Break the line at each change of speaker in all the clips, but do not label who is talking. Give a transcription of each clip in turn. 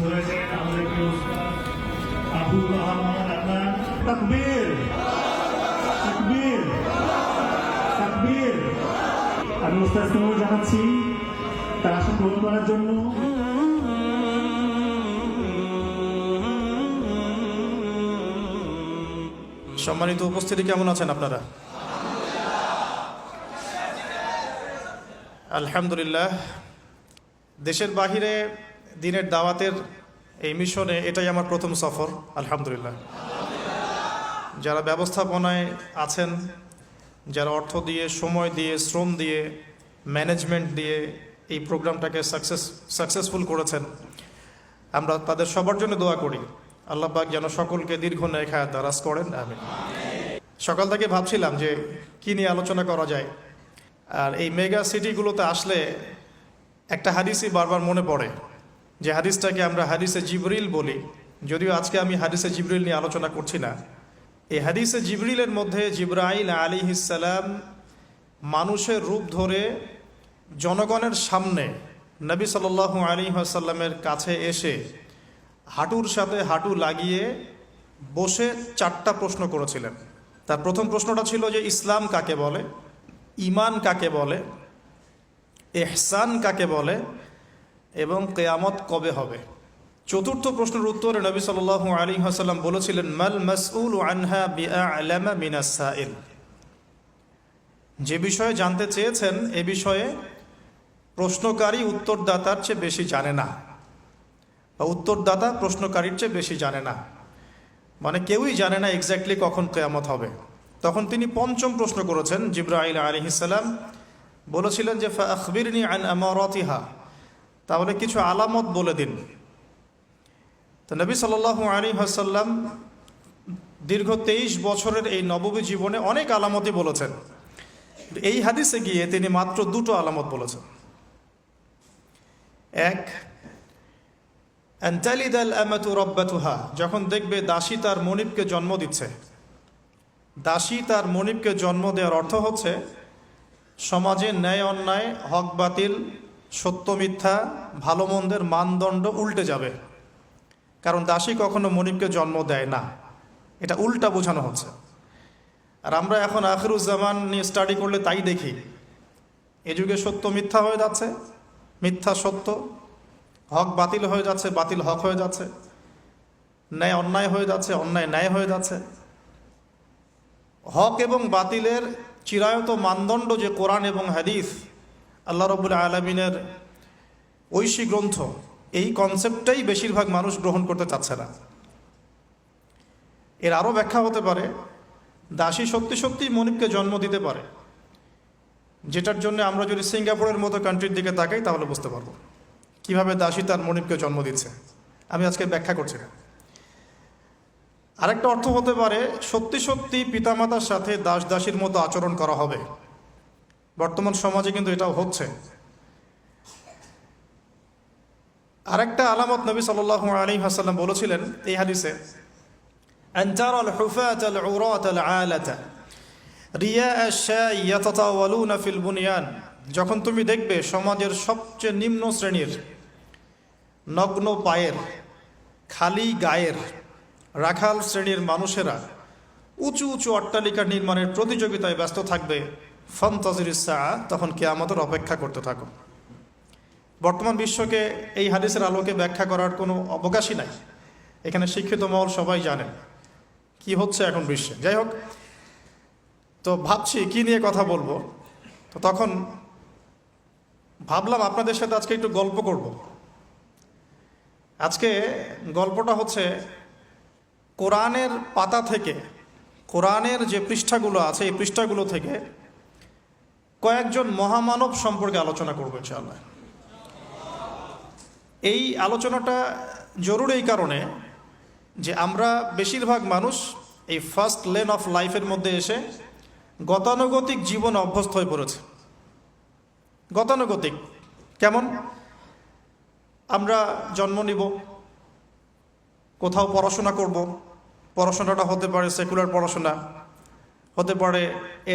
ধরেছেন আমাদের প্রিয় উস্তাদ আবুল রহমান আদনান। তাকবীর, তাকবীর, তাকবীর। আমি উস্তাদকে জানাচ্ছি তার আসন গ্রহণ করার জন্য।
সম্মানিত উপস্থিতি, কেমন আছেন আপনারা? আলহামদুলিল্লাহ। দেশের বাহিরে দিনের দাওয়াতের এই মিশনে এটাই আমার প্রথম সফর। আলহামদুলিল্লাহ। যারা ব্যবস্থাপনায় আছেন, যারা অর্থ দিয়ে, সময় দিয়ে, শ্রম দিয়ে, ম্যানেজমেন্ট দিয়ে এই প্রোগ্রামটাকে সাকসেসফুল করেছেন, আমরা তাদের সবার জন্য দোয়া করি আল্লাহ পাক যেন সকলকে দীর্ঘ নেক হায়াত দারাজ করেন। আমিন। সকাল থেকে ভাবছিলাম যে কি নিয়ে আলোচনা করা যায়, আর এই মেগা সিটিগুলোতে আসলে একটা হাদিসই বারবার মনে পড়ে, যে হাদিসটাকে আমরা হাদিসে জিবরিল বলি। যদিও আজকে আমি হাদিসে জিবরিল নিয়ে আলোচনা করছি না। এই হাদিসে জিবরিলের মধ্যে জিবরাইল আলাইহিস সালাম মানুষের রূপ ধরে জনগণের সামনে নবী সাল্লাল্লাহু আলাইহি ওয়াসাল্লামের কাছে এসে হাঁটুর সাথে হাঁটু লাগিয়ে বসে 4টা প্রশ্ন করেছিলেন। তার প্রথম প্রশ্নটা ছিল যে ইসলাম কাকে বলে, ঈমান কাকে বলে, ইহসান কাকে বলে এবং কিয়ামত কবে হবে। চতুর্থ প্রশ্নের উত্তরে নবী সাল্লাল্লাহু আলাইহি ওয়াসাল্লাম বলেছিলেন মাল মাসউলু আনহা বিআ'লামা মিনাস সাইল। যে বিষয়ে জানতে চেয়েছেন এ বিষয়ে প্রশ্নকারী উত্তরদাতার চেয়ে বেশি জানে না, বা উত্তরদাতা প্রশ্নকারীর চেয়ে বেশি জানে না। মানে কেউই জানে না এক্স্যাক্টলি কখন কিয়ামত হবে। তখন তিনি পঞ্চম প্রশ্ন করেছেন। জিবরাইল আলাইহিস সালাম বলেছিলেন যে ফাআখবিরনি আন আমারাতিহা, তাহলে কিছু আলামত বলে দিন। তো নবী সাল্লাল্লাহু আলাইহি ওয়াসাল্লাম দীর্ঘ 23 বছরের এই নববী জীবনে অনেক আলামতই বলেছেন। এই হাদিসে গিয়ে তিনি মাত্র 2টো আলামত বলেছেন। এক, আনতালিদাল আমাতু রাব্বাতুহা, যখন দেখবে দাসী তার মনিবকে জন্ম দিচ্ছে। দাসী তার মনিবকে জন্ম দেওয়ার অর্থ হচ্ছে সমাজে ন্যায় অন্যায়, হক বাতিল, সত্য মিথ্যা, ভালো মন্দের মানদণ্ড উল্টে যাবে। কারণ দাসী কখনো মনিবকে জন্ম দেয় না, এটা উল্টা বোঝানো হচ্ছে। আর আমরা এখন আখিরুজ্জামান নিয়ে স্টাডি করলে তাই দেখি, এ যুগে সত্য মিথ্যা হয়ে যাচ্ছে, মিথ্যা সত্য, হক বাতিল হয়ে যাচ্ছে, বাতিল হক হয়ে যাচ্ছে, ন্যায় অন্যায় হয়ে যাচ্ছে, অন্যায় ন্যায় হয়ে যাচ্ছে। হক এবং বাতিলের চিরায়ত মানদণ্ড যে কোরআন এবং হাদিস, আল্লাহ রাব্বুল আলামিনের ঐশী গ্রন্থ, এই কনসেপ্টটাই বেশিরভাগ মানুষ গ্রহণ করতে চাচ্ছে না। এর আরও ব্যাখ্যা হতে পারে, দাসী সত্যি সত্যি মনিবকে জন্ম দিতে পারে, যেটার জন্য আমরা যদি সিঙ্গাপুরের মতো কান্ট্রির দিকে তাকাই তাহলে বুঝতে পারবো কিভাবে দাসী তার মনিবকে জন্ম দিচ্ছে। আমি আজকে ব্যাখ্যা করছি না। আরেকটা অর্থ হতে পারে সত্যি সত্যি পিতামাতার সাথে দাস দাসীর মতো আচরণ করা হবে। বর্তমান সমাজে কিন্তু এটাও হচ্ছে। আরেকটা আলামত নবী সাল্লাল্লাহু আলাইহি ওয়াসাল্লাম বলেছিলেন এই হাদিসে, আনতারাল হুফাতাল উরাতাল আলাতা রিয়া আশ-শাই ইয়াতাতাওয়ালুনা ফিল বুনিয়ান, যখন তুমি দেখবে সমাজের সবচেয়ে নিম্ন শ্রেণীর, নগ্ন পায়ের, খালি গায়ের, রাখাল শ্রেণীর মানুষেরা উঁচু উঁচু অট্টালিকা নির্মাণের প্রতিযোগিতায় ব্যস্ত থাকবে, ফান্তাজিরিস সাআ, তখন কিয়ামতের অপেক্ষা করতে থাকো। বর্তমান বিশ্বকে এই হাদিসের আলোকে ব্যাখ্যা করার কোনো অবকাশই নাই। এখানে শিক্ষিত মহল সবাই জানেন কি হচ্ছে এখন বিশ্বে। যাই হোক, তো ভাবছি কি নিয়ে কথা বলবো। তো তখন ভাবলাম আপনাদের সাথে আজকে একটু গল্প করব। আজকে গল্পটা হচ্ছে কোরআনের পাতা থেকে, কোরআনের যে পৃষ্ঠাগুলো আছে এই পৃষ্ঠাগুলো থেকে কয়েকজন মহামানব সম্পর্কে আলোচনা করবো ইনশাআল্লাহ। এই আলোচনাটা জরুরি এই কারণে যে আমরা বেশিরভাগ মানুষ এই ফার্স্ট লেন অফ লাইফের মধ্যে এসে গতানুগতিক জীবন অভ্যস্ত হয়ে পড়েছে। গতানুগতিক কেমন? আমরা জন্ম নিব, কোথাও পড়াশোনা করব, পড়াশোনাটা হতে পারে সেকুলার পড়াশোনা, হতে পারে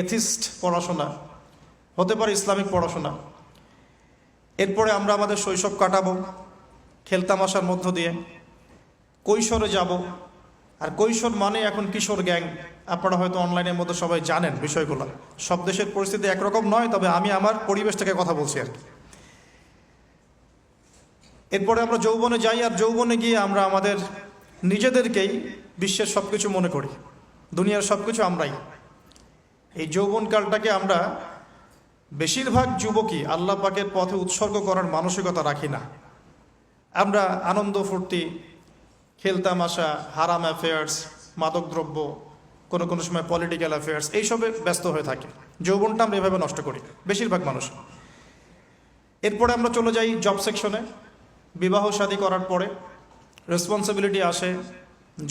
এথিস্ট পড়াশোনা, হতে পারে ইসলামিক পড়াশোনা। এরপরে আমরা আমাদের শৈশব কাটাবো, খেলতামাশার মধ্য দিয়ে কৈশোরে যাব। আর কৈশোর মানে এখন কিশোর গ্যাং। আপনারা হয়তো অনলাইনের মধ্যে সবাই জানেন বিষয়গুলো। সব দেশের পরিস্থিতি একরকম নয়, তবে আমি আমার পরিবেশ থেকে কথা বলছি আর কি। এরপরে আমরা যৌবনে যাই, আর যৌবনে গিয়ে আমরা আমাদের নিজেদেরকেই বিশ্বের সব কিছু মনে করি, দুনিয়ার সব কিছু আমরাই। এই যৌবনকালটাকে আমরা বেশিরভাগ যুবকই আল্লাহ পাকের পথে উৎসর্গ করার মানসিকতা রাখি না। আমরা আনন্দ ফুর্তি, খেলতামাশা, হারাম অ্যাফেয়ার্স, মাদকদ্রব্য, কোনো কোনো সময় পলিটিক্যাল অ্যাফেয়ার্স, এইসবে ব্যস্ত হয়ে থাকি। যৌবনটা আমরা এভাবে নষ্ট করি বেশিরভাগ মানুষ। এরপরে আমরা চলে যাই জব সেকশনে। বিবাহ শাদী করার পরে রেসপন্সিবিলিটি আসে,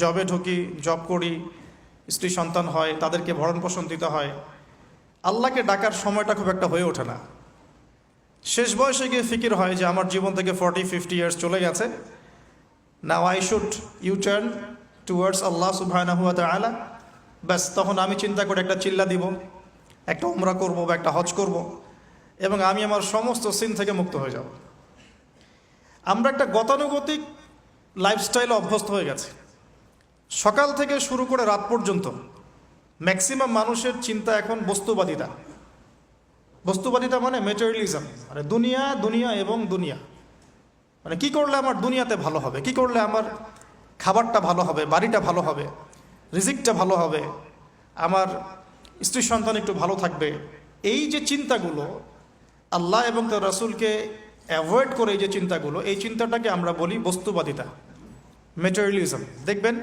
জবে ঢুকি, জব করি, স্ত্রী সন্তান হয়, তাদেরকে ভরণ পোষণ দিতে হয়। আল্লাহকে ডাকার সময়টা খুব একটা হয়ে ওঠে না। শেষ বয়সে গিয়ে ফিকির হয় যে আমার জীবন থেকে 40-50 ইয়ার্স চলে গেছে, now I should you turn towards আল্লাহ সুবহানাহু ওয়া তাআলা। ব্যাস, তখন আমি চিন্তা করে একটা চিল্লা দিব, একটা উমরা করব বা একটা হজ করব, এবং আমি আমার সমস্ত সিন থেকে মুক্ত হয়ে যাব। আমরা একটা গতানুগতিক লাইফস্টাইলে অভ্যস্ত হয়ে গেছে। সকাল থেকে শুরু করে রাত পর্যন্ত ম্যাক্সিমাম মানুষের চিন্তা এখন বস্তুবাদিতা। বস্তুবাদিতা মানে ম্যাটেরিয়ালিজম, মানে দুনিয়া, দুনিয়া এবং দুনিয়া। মানে কি করলে আমার দুনিয়াতে ভালো হবে, কি করলে আমার খাবারটা ভালো হবে, বাড়িটা ভালো হবে, রিজিকটা ভালো হবে, আমার স্ত্রী সন্তান একটু ভালো থাকবে। এই যে চিন্তাগুলো, আল্লাহ এবং তার রাসূলকে অ্যাভয়েড করে এই যে চিন্তাগুলো, এই চিন্তাটাকে আমরা বলি বস্তুবাদিতা, ম্যাটেরিয়ালিজম। দেখবেন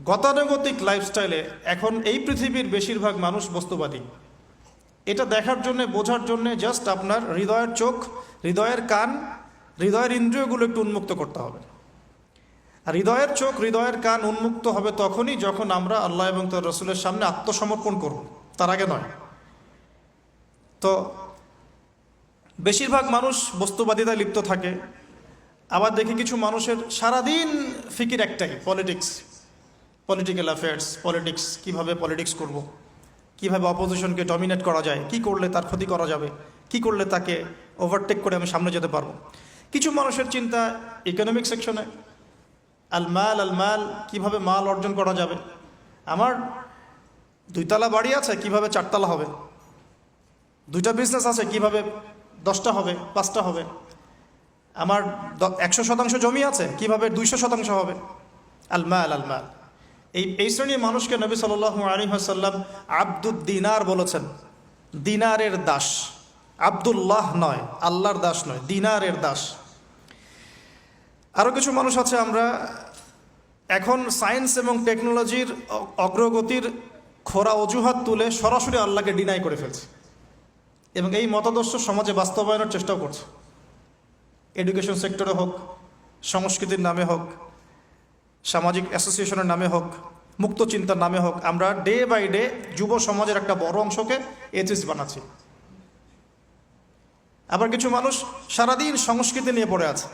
গতানুগতিক লাইফস্টাইলে এখন এই পৃথিবীর বেশিরভাগ মানুষ বস্তুবাদী। এটা দেখার জন্যে, বোঝার জন্যে জাস্ট আপনার হৃদয়ের চোখ, হৃদয়ের কান, হৃদয়ের ইন্দ্রিয়গুলো একটু উন্মুক্ত করতে হবে। আর হৃদয়ের চোখ, হৃদয়ের কান উন্মুক্ত হবে তখনই যখন আমরা আল্লাহ এবং তার রাসূলের সামনে আত্মসমর্পণ করব, তার আগে নয়। তো বেশিরভাগ মানুষ বস্তুবাদিতায় লিপ্ত থাকে। আবার দেখি কিছু মানুষের সারাদিন ফিকির একটাই, পলিটিক্স, পলিটিক্যাল অ্যাফেয়ার্স, পলিটিক্স, কীভাবে পলিটিক্স করব, কীভাবে অপোজিশনকে ডমিনেট করা যায়, কি করলে তার ক্ষতি করা যাবে, কি করলে তাকে ওভারটেক করে আমি সামনে যেতে পারবো। কিছু মানুষের চিন্তা ইকোনমিক সেকশনে, আল মাল, কীভাবে মাল অর্জন করা যাবে। আমার 2 তলা বাড়ি আছে, কিভাবে 4 তলা হবে। 2টা বিজনেস আছে, কিভাবে 10টা হবে, 5টা হবে। আমার 100% জমি আছে, কিভাবে 200% হবে। আল মাল। এই শ্রেণীর মানুষকে নবী সাল্লাল্লাহু আলাইহি ওয়াসাল্লাম আব্দুদ দিনার বলেছেন, দিনারের দাস। আব্দুল্লাহ নয়, আল্লাহর দাস নয়, দিনারের দাস। আরও কিছু মানুষ আছে, আমরা এখন সায়েন্স এবং টেকনোলজির অগ্রগতির খোরা অজুহাত তুলে সরাসরি আল্লাহকে ডিনাই করে ফেলছে, এবং এই মতাদর্শ সমাজে বাস্তবায়নের চেষ্টাও করছে। এডুকেশন সেক্টরে হোক, সংস্কৃতির নামে হোক, সামাজিক অ্যাসোসিয়েশনের নামে হোক, মুক্ত চিন্তার নামে হোক, আমরা ডে বাই ডে যুব সমাজের একটা বড় অংশকে এথিস্ট বানাচ্ছি। আবার কিছু মানুষ সারাদিন সংস্কৃতি নিয়ে পড়ে আছে,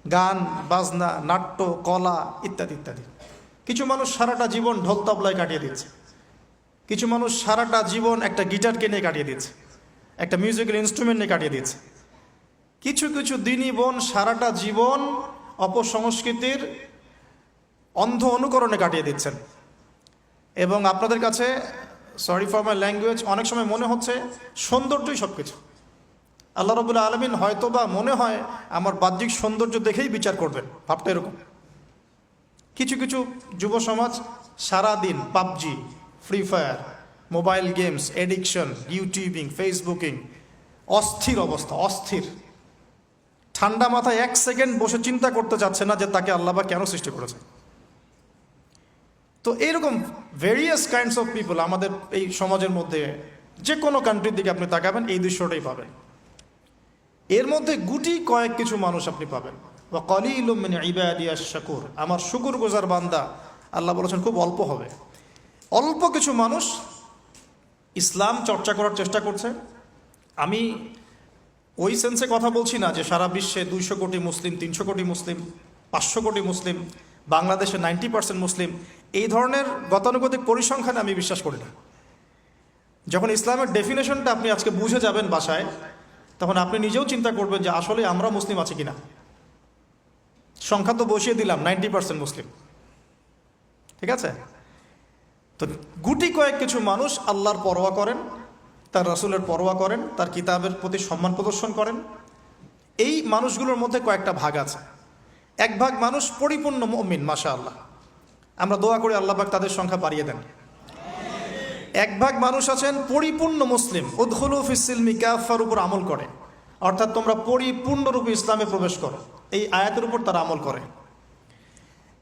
গান বাজনা, নাট্য, কলা ইত্যাদি ইত্যাদি। কিছু মানুষ সারাটা জীবন ঢোল তবলায় কাটিয়ে দিচ্ছে। কিছু মানুষ সারাটা জীবন একটা গিটারকে নিয়ে কাটিয়ে দিচ্ছে, একটা মিউজিক্যাল ইনস্ট্রুমেন্ট নিয়ে কাটিয়ে দিচ্ছে। কিছু কিছু দিনী বোন সারাটা জীবন অপসংস্কৃতির অন্ধ অনুকরণে কাটিয়ে দিচ্ছেন। এবং আপনাদের কাছে, সরি ফর মাই ল্যাঙ্গুয়েজ, অনেক সময় মনে হচ্ছে সৌন্দর্যই সব কিছু। আল্লাহ রাব্বুল আলামিন হয়তো বা মনে হয় আমার বাহ্যিক সৌন্দর্য দেখেই বিচার করবেন, ভাবটা এরকম। কিছু কিছু যুব সমাজ সারাদিন PUBG, free fire, mobile games, addiction, YouTubing, Facebooking, অস্থির অবস্থা, অস্থির। ঠান্ডা মাথায় 1 সেকেন্ড বসে চিন্তা করতে চাচ্ছে না যে তাকে আল্লাহ বা কেন সৃষ্টি করেছে। তো এইরকম ভেরিয়াস কাইন্ডস অফ পিপল আমাদের এই সমাজের মধ্যে, যে কোনো কান্ট্রির দিকে আপনি তাকাবেন এই দৃশ্যটাই পাবেন। এর মধ্যে গুটি কয়েক কিছু মানুষ আপনি পাবেন, ওয়া কালিলুম মিন ইবাদিয়াশ শাকুর, আমার শুকরগুজার বান্দা, আল্লাহ বলেছেন খুব অল্প হবে। অল্প কিছু মানুষ ইসলাম চর্চা করার চেষ্টা করছে। আমি ওই সেন্সে কথা বলছি না যে সারা বিশ্বে 200 কোটি মুসলিম, 300 কোটি মুসলিম, 500 কোটি মুসলিম, বাংলাদেশে 90% মুসলিম, এই ধরনের গতানুগতিক পরিসংখ্যানে আমি বিশ্বাস করি না। যখন ইসলামের ডেফিনেশনটা আপনি আজকে বুঝে যাবেন বাসায়, তখন আপনি নিজেও চিন্তা করবেন যে আসলে আমরা মুসলিম আছি কিনা। সংখ্যা তো বসিয়ে দিলাম 90% মুসলিম, ঠিক আছে? তো গুটি কয়েক কিছু মানুষ আল্লাহর পরোয়া করেন, তার রাসূলের পরোয়া করেন, তার কিতাবের প্রতি সম্মান প্রদর্শন করেন। এই মানুষগুলোর মধ্যে কয়েকটা ভাগ আছে। এক ভাগ মানুষ পরিপূর্ণ মুমিন, মাশাআল্লাহ, আমরা দোয়া করি আল্লাহ পাক তাদের সংখ্যা বাড়িয়ে দেন। এক ভাগ মানুষ আছেন পরিপূর্ণ মুসলিম, উদখুলু ফিস সিলমি কাফার উপর আমল করে, অর্থাৎ তোমরা পরিপূর্ণরূপে ইসলামে প্রবেশ করো, এই আয়াতের উপর তারা আমল করে।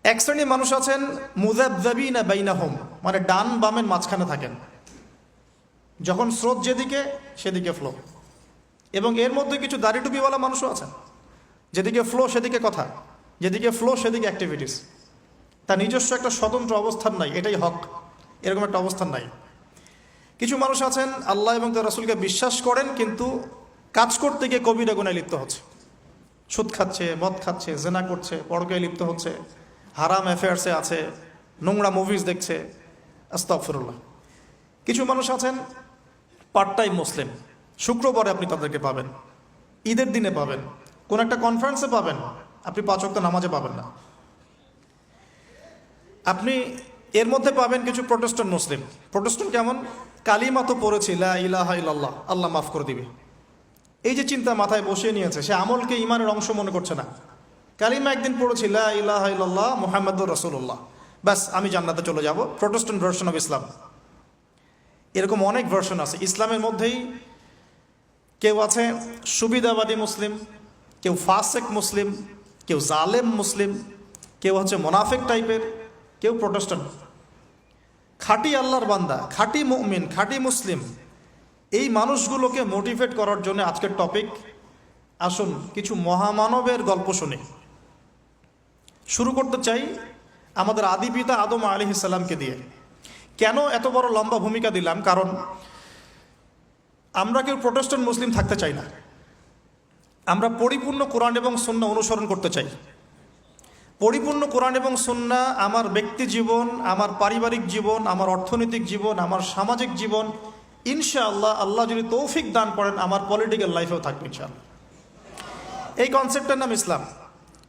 এক শ্রেণীর মানুষ আছেন মুযাবযাবিনা বাইনাহুম, মানে ডান বামের মাঝখানে থাকেন, যখন স্রোত যেদিকে সেদিকে ফ্লো। এবং এর মধ্যে কিছু দাড়ি টুপিওয়ালা মানুষও আছেন, যেদিকে ফ্লো সেদিকে কথা, যেদিকে ফ্লো সেদিকে অ্যাক্টিভিটিস, তার নিজস্ব একটা স্বতন্ত্র অবস্থান নাই, এটাই হক, এরকম একটা অবস্থান নাই। কিছু মানুষ আছেন আল্লাহ এবং তার রাসূলকে বিশ্বাস করেন, কিন্তু কাজ করতে গিয়ে কবিরা গুনাহে লিপ্ত হচ্ছে, সুদ খাচ্ছে, মদ খাচ্ছে, জেনা করছে, পরকীয়ায় লিপ্ত হচ্ছে, হারাম অ্যাফেয়ার্সে আছে, নোংরা মুভিজ দেখছে, আস্তাগফিরুল্লাহ। কিছু মানুষ আছেন পার্ট টাইম মুসলিম, শুক্রবারে আপনি তাদেরকে পাবেন, ঈদের দিনে পাবেন, কোন একটা কনফারেন্সে পাবেন, আপনি 5 ওয়াক্ত নামাজে পাবেন না। আপনি এর মধ্যে পাবেন কিছু প্রোটেস্ট্যান্ট মুসলিম। প্রোটেস্ট্যান্ট কেমন? কালিমা তো পড়েছি, লা ইলাহা ইল্লাল্লাহ, আল্লাহ মাফ করে দিবে, এই যে চিন্তা মাথায় বসিয়ে নিয়েছে, সে আমলকে ইমানের অংশ মনে করছে না। কালিমা একদিন পড়েছি, লা ইলাহা ইল্লাল্লাহ মুহাম্মাদুর রাসূলুল্লাহ, ব্যাস আমি জান্নাতে চলে যাব। Protestant version of Islam. এরকম অনেক ভার্সন আছে ইসলামের মধ্যেই। কেউ আছে সুবিধাবাদী মুসলিম, কেউ ফাসেক মুসলিম, কেউ জালেম মুসলিম, কেউ হচ্ছে মোনাফিক টাইপের, কেউ প্রোটেস্ট্যান্ট। খাঁটি আল্লাহর বান্দা, খাঁটি মুমিন, খাঁটি মুসলিম, এই মানুষগুলোকে মোটিভেট করার জন্য আজকের টপিক। আসুন কিছু মহামানবের গল্প শুনি। শুরু করতে চাই আমাদের আদি পিতা আদম আলাইহিস সালামকে দিয়ে। কেন এত বড় লম্বা ভূমিকা দিলাম? কারণ আমরা কেউ প্রোটেস্ট্যান্ট মুসলিম থাকতে চাই না, আমরা পরিপূর্ণ কোরআন এবং সুন্নাহ অনুসরণ করতে চাই। পরিপূর্ণ কোরআন এবং সুন্নাহ আমার ব্যক্তি জীবন, আমার পারিবারিক জীবন, আমার অর্থনৈতিক জীবন, আমার সামাজিক জীবন, ইনশাআল্লাহ আল্লাহ যদি তৌফিক দান করেন আমার পলিটিক্যাল লাইফেও থাকবে ইনশাআল্লাহ। এই কনসেপ্টের নাম ইসলাম।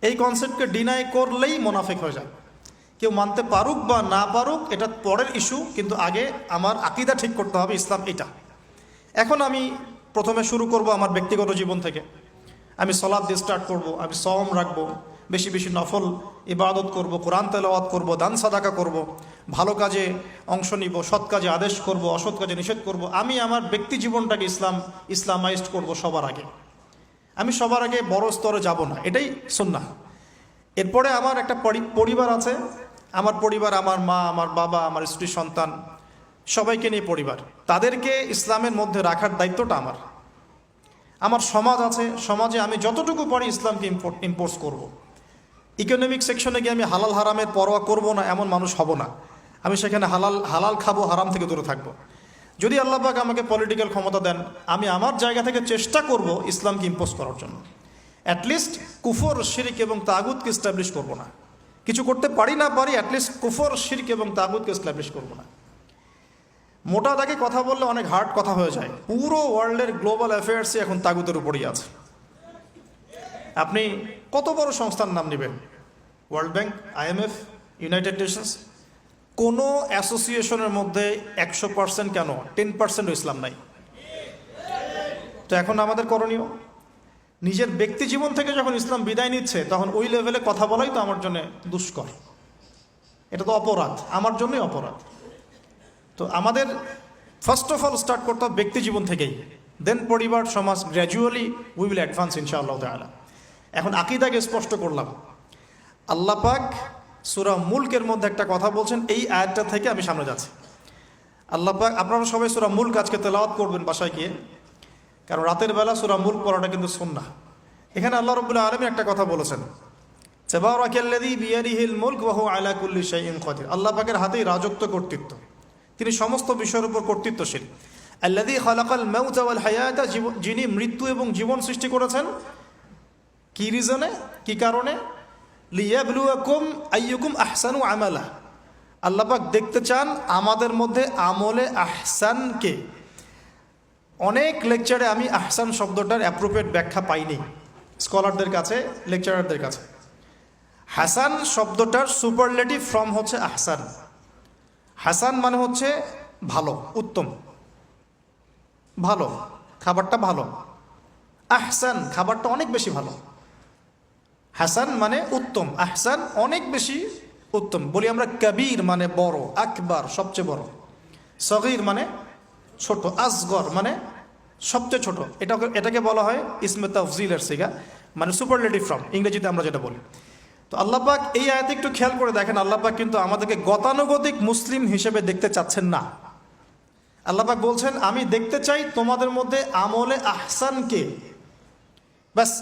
এই কনসেপ্টকে ডিনাই করলেই মোনাফিক হয়ে যায়। কেউ মানতে পারুক বা না পারুক এটা পরের ইস্যু, কিন্তু আগে আমার আকীদা ঠিক করতে হবে, ইসলাম এটা। এখন আমি প্রথমে শুরু করব আমার ব্যক্তিগত জীবন থেকে। আমি সালাত দিয়ে স্টার্ট করব, আমি সওম রাখবো, বেশি বেশি নফল ইবাদত করব, কোরআন তেলাওয়াত করব, দান সাদাকা করব, ভালো কাজে অংশ নিব, সৎ কাজে আদেশ করব, অসৎ কাজে নিষেধ করব। আমি আমার ব্যক্তি জীবনটাকে ইসলামাইজড করব সবার আগে। আমি সবার আগে বড় স্তরে যাব না, এটাই সুন্নাহ। এরপরে আমার একটা পরিবার আছে, আমার পরিবার, আমার মা, আমার বাবা, আমার স্ত্রী, সন্তান, সবাইকে নিয়ে পরিবার। তাদেরকে ইসলামের মধ্যে রাখার দায়িত্বটা আমার। আমার সমাজ আছে, সমাজে আমি যতটুকু পারি ইসলামকে ইম্পোর্স করব। ইকোনমিক সেকশনে গিয়ে আমি হালাল হারামের পরোয়া করব না এমন মানুষ হব না। আমি সেখানে হালাল খাবো, হারাম থেকে দূরে থাকবো। যদি আল্লাহ পাক আমাকে পলিটিক্যাল ক্ষমতা দেন, আমি আমার জায়গা থেকে চেষ্টা করব ইসলামকে ইম্পোজ করার জন্য। অ্যাটলিস্ট কুফর, শিরক এবং তাগুতকে এস্টাবলিশ করব না। কিছু করতে পারি না পারি, অ্যাটলিস্ট কুফর, শিরক এবং তাগুতকে এস্টাবলিশ করব না। মোটা দাগে কথা বললে অনেক হার্ড কথা হয়ে যায়। পুরো ওয়ার্ল্ডের গ্লোবাল অ্যাফেয়ার্সই এখন তাগুতের উপরই আছে। আপনি কত বড় সংস্থার নাম নেবেন, world bank, IMF, United Nations, কোনো অ্যাসোসিয়েশনের মধ্যে 100% কেন 10% ইসলাম নাই। তো এখন আমাদের করণীয়, নিজের ব্যক্তি জীবন থেকে যখন ইসলাম বিদায় নিচ্ছে তখন ওই লেভেলে কথা বলাই তো আমার জন্য দুষ্কর, এটা তো অপরাধ, আমার জন্যই অপরাধ। তো আমাদের ফার্স্ট অফ অল স্টার্ট করতে হবে ব্যক্তি জীবন থেকেই, দেন পরিবার, সমাজ, গ্র্যাজুয়ালি উই উইল অ্যাডভান্স ইনশাআল্লাহ তাআলা। এখন আকীদাকে স্পষ্ট করলাম। আল্লাহ পাক সূরা মুলকের মধ্যে একটা কথা বলছেন, এই আয়াতটা থেকে আমি সামনে যাচ্ছি। আল্লাহ পাক, আপনারা সবাই সূরা মুলক আজকে তেলাওয়াত করবেন বাসায় গিয়ে, কারণ রাতের বেলা সূরা মুলক পড়াটা কিন্তু সুন্নাহ। এখানে আল্লাহ রাব্বুল আলামিন একটা কথা বলেছেন, তাবারাকাল্লাযী বিয়াদিহিল মুলক ওয়া হুয়া আলা কুল্লি শাইইন কাদির। আল্লাহ পাকের হাতেই রাজত্ব, কর্তৃত্ব, তিনি সমস্ত বিষয়ের উপর কর্তৃত্বশীল। আল্লাযী খালাকাল মাউতা ওয়াল হায়াতা, যিনি মৃত্যু এবং জীবন সৃষ্টি করেছেন। কি রিজনে, কি কারণে? লিয়াবলুয়াকুম আইয়ুকুম আহসানু আমালা। আল্লাহ পাক দেখতে চান আমাদের মধ্যে আমলে আহসানকে। অনেক লেকচারে আমি আহসান শব্দটার অ্যাপ্রোপ্রিয়েট ব্যাখ্যা পাইনি স্কলারদের কাছে, লেকচারারদের কাছে। হাসান শব্দটার সুপারলেটিভ ফর্ম হচ্ছে আহসান। হাসান মানে হচ্ছে ভালো, উত্তম, ভালো, খাবারটা ভালো। আহসান খাবারটা অনেক বেশি ভালো। হাসান মানে উত্তম, আহসান অনেক বেশি উত্তম। বলি আমরা কবির মানে বড়, আকবার সবচেয়ে বড়, সগীর মানে ছোট, আসগর মানে সবচেয়ে ছোট। এটাকে বলা হয় ইসমে তাফজিলের সিগা, মানে সুপারলেটিভ ফর্ম ইংরেজিতে আমরা যেটা বলি। তো আল্লাহ পাক এই আয়াতে একটু খেয়াল করে দেখেন, আল্লাহ পাক কিন্তু আমাদেরকে গতানুগতিক মুসলিম হিসেবে দেখতে চাচ্ছেন না। আল্লাহ পাক বলছেন আমি দেখতে চাই তোমাদের মধ্যে আমলে আহসানকে। ব্যাস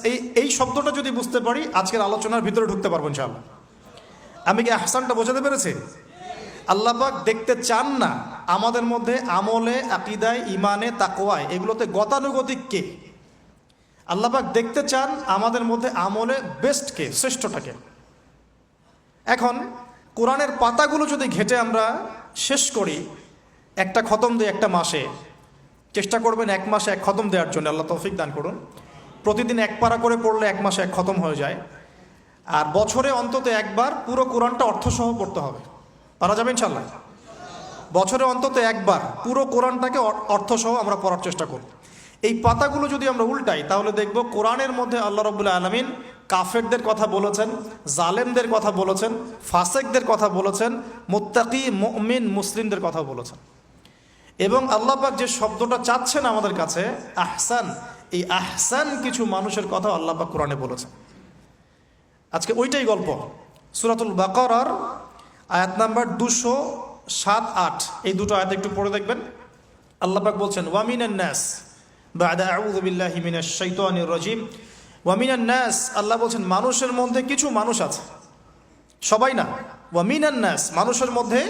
এই শব্দটা যদি বুঝতে পারি আজকের আলোচনার ভিতরে ঢুকতে পারবো ইনশাআল্লাহ। আমি কি আহসানটা বোঝাতে পেরেছি? আল্লাহ পাক দেখতে চান না আমাদের মধ্যে আমলে, আকীদায়, ইমানে, তাকওয়ায়, এগুলোতে গতানুগতিক কে। আল্লাহ পাক দেখতে চান আমাদের মধ্যে আমলে বেস্টকে, শ্রেষ্ঠটাকে। এখন কোরআনের পাতাগুলো যদি ঘেটে আমরা শেষ করি, একটা খতম দিই একটা মাসে, চেষ্টা করবেন এক মাসে এক খতম দেওয়ার জন্য, আল্লাহ তৌফিক দান করুন। প্রতিদিন এক পারা করে পড়লে এক মাসে এক খতম হয়ে যায়। আর বছরে অন্তত একবার পুরো কোরআনটা অর্থসহ পড়তে হবে। পারা যাবে ইনশাল্লাহ? বছরে অন্তত একবার পুরো কোরআনটাকে অর্থসহ আমরা পড়ার চেষ্টা করব। এই পাতাগুলো যদি আমরা উল্টাই তাহলে দেখব কোরআনের মধ্যে আল্লাহ রাব্বুল আলামিন কাফেরদের কথা বলেছেন, জালেমদের কথা বলেছেন, ফাসেকদের কথা বলেছেন, মুত্তাকি মুমিন মুসলিমদের কথা বলেছেন। এবং আল্লাহ পাক যে শব্দটা চাচ্ছেন আমাদের কাছে আহসান, এই আহসান কিছু মানুষের কথা আল্লাহ পাক কোরআনে বলেছেন। আজকে ওইটাই গল্প। সূরাতুল বাকারার আয়াত নাম্বার 207-8, এই দুটো আয়াত একটু পড়ে দেখবেন। আল্লাহ পাক বলছেন ওয়ামিনান নাস বা'দা আউযু বিল্লাহি মিনাশ শাইতানির রাজিম। ওয়ামিনান নাস, আল্লাহ বলছেন মানুষের মধ্যে কিছু মানুষ আছে, সবাই না। ওয়ামিনান নাস, মানুষের মধ্যে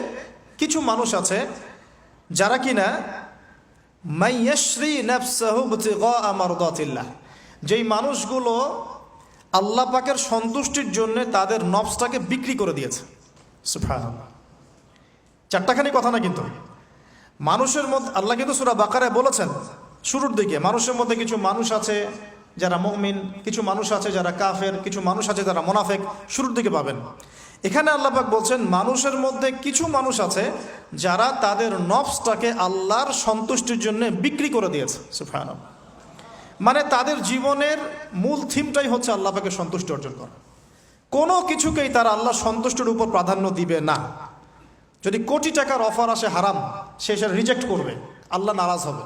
কিছু মানুষ আছে যারা কিনা মাইয়াশরি নাফসাহু ইবতিগা মারদাতিল্লাহ, যেই মানুষগুলো আল্লাহ পাকের সন্তুষ্টির জন্য তাদের নফসটাকে বিক্রি করে দিয়েছে। সুবহানাল্লাহ, চারটাখানি কথা না কিন্তু। মানুষের মধ্যে আল্লাহ কিন্তু সূরা বাকারায় বলেছেন শুরুর দিকে, মানুষের মধ্যে কিছু মানুষ আছে যারা মুমিন, কিছু মানুষ আছে যারা কাফের, কিছু মানুষ আছে যারা মুনাফিক, শুরুর দিকে পাবেন। এখানে আল্লাহ পাক বলছেন মানুষের মধ্যে কিছু মানুষ আছে যারা তাদের নফসটাকে আল্লাহর সন্তুষ্টির জন্য বিক্রি করে দিয়েছে। সুবহানাল্লাহ, মানে তাদের জীবনের মূল থিমটাই হচ্ছে আল্লাহ পাকের সন্তুষ্টি অর্জন করা। কোনো কিছুকেই তারা আল্লাহ সন্তুষ্টির উপর প্রাধান্য দিবে না। যদি কোটি টাকার অফার আসে হারাম, সে সেটা রিজেক্ট করবে, আল্লাহ নারাজ হবে।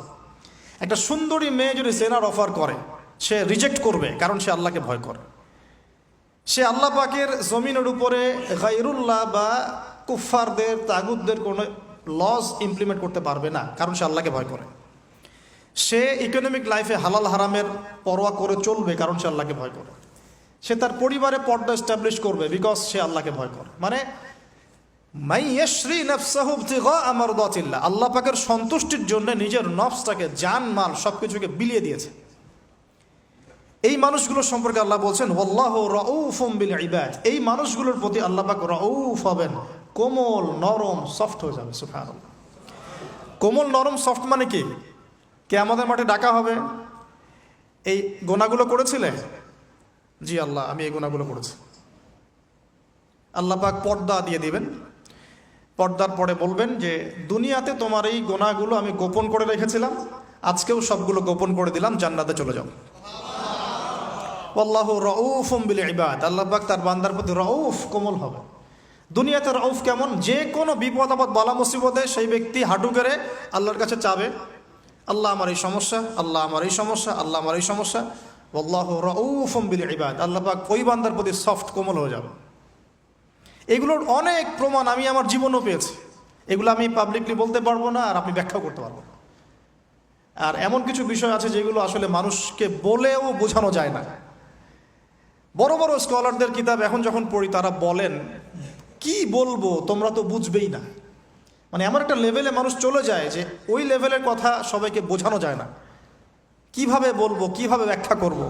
একটা সুন্দরী মেয়ে যদি জেনার অফার করে, সে রিজেক্ট করবে, কারণ সে আল্লাহকে ভয় করে। সে আল্লাহ পাকের জমিনের উপরে গায়রুল্লাহ বা কুফফারদের, তাগুতদের কোনো লজ ইমপ্লিমেন্ট করতে পারবে না, কারণ সে আল্লাহকে ভয় করে। সে ইকোনমিক লাইফে হালাল হারামের পরোয়া করে চলবে, কারণ সে আল্লাহকে ভয় করে। সে তার পরিবারে পর্দা এস্টাবলিশ করবে, বিকজ সে আল্লাহকে ভয় করে। মানে মাইয়াশরি নাফসাহু ইবতিগা মারদাতিল্লাহ, আল্লাহ পাকের সন্তুষ্টির জন্য নিজের নফসটাকে, জান মাল সবকিছুকে বিলিয়ে দিয়েছে। এই মানুষগুলোর সম্পর্কে আল্লাহ বলছেন ওয়াল্লাহু রাউফুম বিল ইবাদ, এই মানুষগুলোর প্রতি আল্লাহ পাক রাউফ হবেন, কোমল নরম সফট হয়ে যাবে। সুবহানাল্লাহ, কোমল নরম সফট মানে কি? কিয়ামতের মাঠে ডাকা হবে, এই গুনাহগুলো করেছিলে? জি আল্লাহ, আমি এই গুনাহগুলো করেছি। আল্লাহ পাক পর্দা দিয়ে দিবেন, পর্দার পরে বলবেন যে দুনিয়াতে তোমার এই গুনাহগুলো আমি গোপন করে রেখেছিলাম, আজকেও সবগুলো গোপন করে দিলাম, জান্নাতে চলে যাও। আল্লাহু রাউফুম বিল ইবাদ, আল্লাহ পাক তার বান্দার প্রতি রাউফ, কোমল হবে। দুনিয়াতে রাউফ কেমন? যে কোনো বিপদ আপদ বালা মুসিবতে সেই ব্যক্তি হাঁটু গেড়ে আল্লাহর কাছে চাবে, আল্লাহ আমার এই সমস্যা, আল্লাহ আমার এই সমস্যা, আল্লাহ আমার এই সমস্যা। আল্লাহু রাউফুম বিল ইবাদ, আল্লাহ পাক ওই বান্দার প্রতি সফট, কোমল হয়ে যাবে। এগুলোর অনেক প্রমাণ আমি আমার জীবনও পেয়েছি। এগুলো আমি পাবলিকলি বলতে পারবো না, আর আপনি ব্যাখ্যাও করতে পারবো না। আর এমন কিছু বিষয় আছে যেগুলো আসলে মানুষকে বলেও বোঝানো যায় না। বড় বড় স্কলারদের কিতাব এখন যখন পড়ি, তারা বলেন কি বলবো, তোমরা তো বুঝবেই না। মানে এমন একটা লেভেলে মানুষ চলে যায় যে ওই লেভেলের কথা সবাইকে বোঝানো যায় না। কিভাবে বলবো, কিভাবে ব্যাখ্যা করব,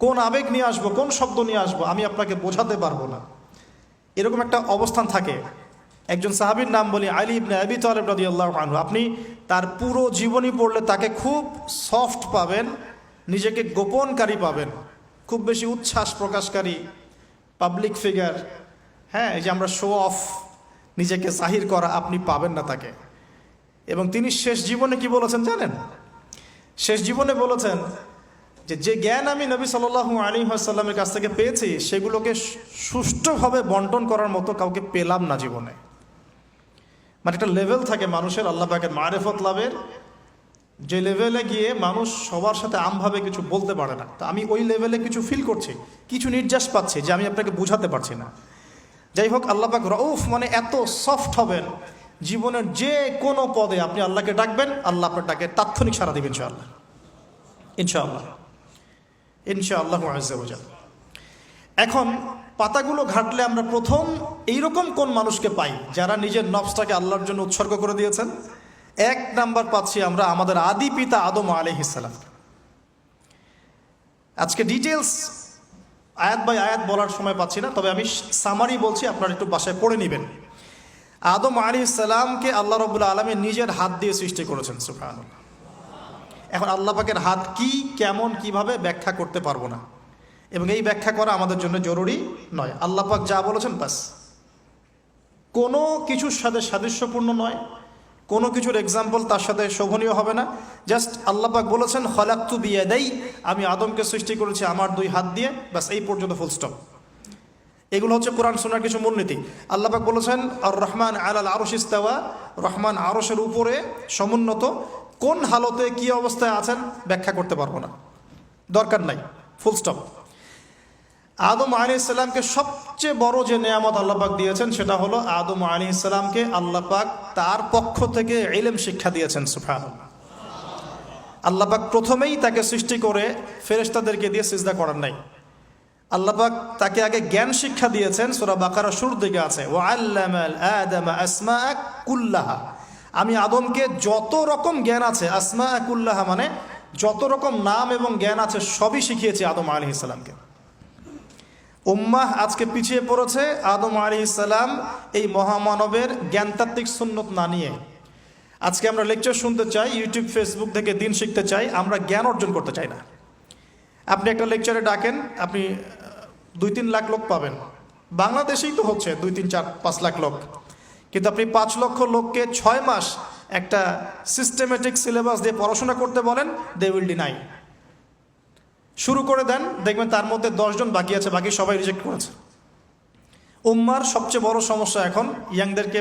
কোন আবেগ নিয়ে আসবো, কোন শব্দ নিয়ে আসবো, আমি আপনাকে বোঝাতে পারবো না। এরকম একটা অবস্থান থাকে। একজন সাহাবীর নাম বলি আলী ইবনে আবি তালেব রাদিয়াল্লাহু আনহু। আপনি তার পুরো জীবনী পড়লে তাকে খুব সফট পাবেন, নিজেকে গোপনকারী পাবেন, খুব বেশি উচ্ছ্বাস প্রকাশকারী, পাবলিক ফিগার, হ্যাঁ, এই যে আমরা শো অফ, নিজেকে জাহির করা, আপনি পাবেন না তাকে। এবং তিনি শেষ জীবনে কি বলেছেন জানেন? শেষ জীবনে বলেছেন যে জ্ঞান আমি নবী সাল্লাল্লাহু আলাইহি ওয়াসাল্লামের কাছ থেকে পেয়েছি সেগুলোকে সুষ্ঠুভাবে বন্টন করার মতো কাউকে পেলাম না জীবনে। মানে একটা লেভেল থাকে মানুষের আল্লাহ পাকের মারেফত লাভের, যে লেভেলে গিয়ে মানুষ সবার সাথে আমভাবে কিছু বলতে পারে না। তো আমি ওই লেভেলে কিছু ফিল করছি, কিছু নির্যাস পাচ্ছি যে আমি আপনাকে বুঝাতে পারছি না। যাই হোক, আল্লাহ পাক রউফ, মানে এত সফট হবেন, জীবনের যে কোনো পদে আপনি আল্লাহকে ডাকবেন, আল্লাহ আপনার ডাকে তাৎক্ষণিক সাড়া দিবেন ইনশাআল্লাহ, ইনশাআল্লাহ, ইনশাআল্লাহু আযজা ওয়া জাল। এখন পাতাগুলো ঘাটলে আমরা প্রথম এইরকম কোন মানুষকে পাই যারা নিজের নফসটাকে আল্লাহর জন্য উৎসর্গ করে দিয়েছেন? এক নাম্বার পাচ্ছি আমরা আমাদের আদি পিতা আদম আলাইহিস সালাম। আজকে ডিটেলস আয়াত বাই আয়াত বলার সময় পাচ্ছি না, তবে আমি সামারি বলছি, আপনারা একটু বাসায় পড়ে নেবেন। আদম আলাইহিস সালামকে আল্লাহ রাব্বুল আলামিন নিজের হাত দিয়ে সৃষ্টি করেছেন, সুবহানাল্লাহ। এখন আল্লাহ পাকের হাত কি, কেমন, কিভাবে ব্যাখ্যা করতে পারবো না, এবং এই ব্যাখ্যা করা আমাদের জন্য জরুরি নয়। আল্লাহ পাক যা বলেছেন বাস, কোনো কিছুর সাথে সাদৃশ্যপূর্ণ নয়, কোনো কিছুর এক্সাম্পল তার সাথে শোভনীয় হবে না। জাস্ট আল্লাহ পাক বলেছেন খলাকতু বিয়াদাই, আমি আদমকে সৃষ্টি করেছি আমার দুই হাত দিয়ে, বাস এই পর্যন্ত, ফুল স্টপ। এগুলো হচ্ছে কোরআন সুন্নাহর কিছু মূলনীতি। আল্লাহ পাক বলেছেন আর রহমান আলাল আরশ ইস্তাওয়া, রহমান আরশের উপরে সমুন্নত। কোন হালতে কি অবস্থায় আছেন ব্যাখ্যা করতে পারবো না, দরকার নাই, ফুল স্টপ। আদম আলাইহিস সালামকে সবচেয়ে বড় যে নেয়ামত আল্লাহ পাক দিয়েছেন সেটা হলো আদম আলাইহিস সালামকে আল্লাহ পাক তার পক্ষ থেকে ইলম শিক্ষা দিয়েছেন, সুবহানাল্লাহ। আল্লাহ পাক প্রথমেই তাকে সৃষ্টি করে ফেরেশতাদেরকে দিয়ে সিজদা করার নাই। আল্লাহ পাক তাকে আগে জ্ঞান শিক্ষা দিয়েছেন, সূরা বাকারা শুরুর দিকে আছে ওয়া আল্লামাল আদামা আসমাআ কুল্লাহা, আমি আদমকে যত রকম জ্ঞান আছে, আসমাআ কুল্লাহা মানে যত রকম নাম এবং জ্ঞান আছে সবই শিখিয়েছি আদম আলাইহিস সালামকে। উম্মাহ আজকে পিছিয়ে পড়েছে আদম আলাইহিস সালাম এই মহামানবের জ্ঞানতাত্ত্বিক সুন্নত না নিয়ে। আজকে আমরা লেকচার শুনতে চাই, ইউটিউব ফেসবুক থেকে দিন শিখতে চাই, আমরা জ্ঞান অর্জন করতে চাই না। আপনি একটা লেকচারে ডাকেন, আপনি 2-3 লাখ লোক পাবেন, বাংলাদেশেই তো হচ্ছে 2-3-4-5 লাখ লোক, কিন্তু আপনি 5 লক্ষ লোককে 6 মাস একটা সিস্টেমেটিক সিলেবাস দিয়ে পড়াশোনা করতে বলেন, দে উইল ডিনাই। শুরু করে দেন, দেখবেন তার মধ্যে 10 জন বাকি আছে, বাকি সবাই রিজেক্ট করেছে। উম্মার সবচেয়ে বড় সমস্যা এখন, ইয়াংদেরকে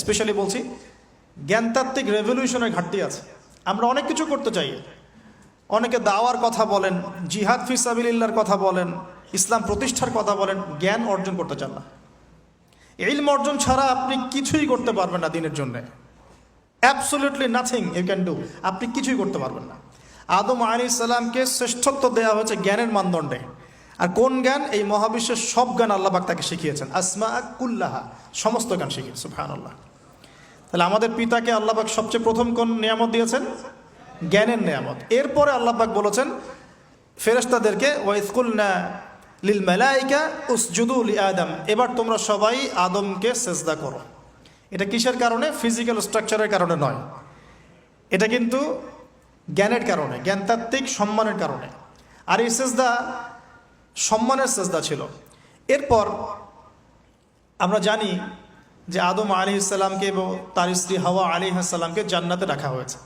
স্পেশালি বলছি, জ্ঞানতাত্ত্বিক রেভলিউশনের ঘাটতি আছে। আমরা অনেক কিছু করতে চাই, অনেকে দাওয়ার কথা বলেন, জিহাদ ফি সাবিলিল্লাহর কথা বলেন, ইসলাম প্রতিষ্ঠার কথা বলেন, জ্ঞান অর্জন করতে চান না। ইলম অর্জন ছাড়া আপনি কিছুই করতে পারবেন না দিনের জন্য, absolutely nothing you can do, আপনি কিছুই করতে পারবেন না। আদম আলাইহিস সালামকে শ্রেষ্ঠত্ব দেওয়া হয়েছে জ্ঞানের মানদণ্ডে। আর কোন জ্ঞান? এই মহাবিশ্বের সব জ্ঞান আল্লাহ পাক তাকে শিখিয়েছেন, আসমা কুল্লাহা, সমস্ত জ্ঞান শিখিয়েছেন, সুবহানাল্লাহ। তাহলে আমাদের পিতাকে আল্লাহ পাক সবচেয়ে প্রথম কোন নিয়ামত দিয়েছেন? জ্ঞানের নিয়ামত। এরপরে আল্লাহ পাক বলেছেন ফেরেশতাদেরকে ওয়াইজ কুলনা লিল মালাইকা উসজুদু লি আদম, এবার তোমরা সবাই আদমকে সেজদা করো। এটা কিসের কারণে? ফিজিক্যাল স্ট্রাকচারের কারণে নয়, এটা কিন্তু জ্ঞানের কারণে, জ্ঞানতাত্ত্বিক সম্মানের কারণে। আর এই সেজদা সম্মানের সেজদা ছিল। এরপর আমরা জানি যে আদম আলাইহিস সালামকে এবং তার স্ত্রী হাওয়া আলাইহিস সালামকে জান্নাতে রাখা হয়েছে।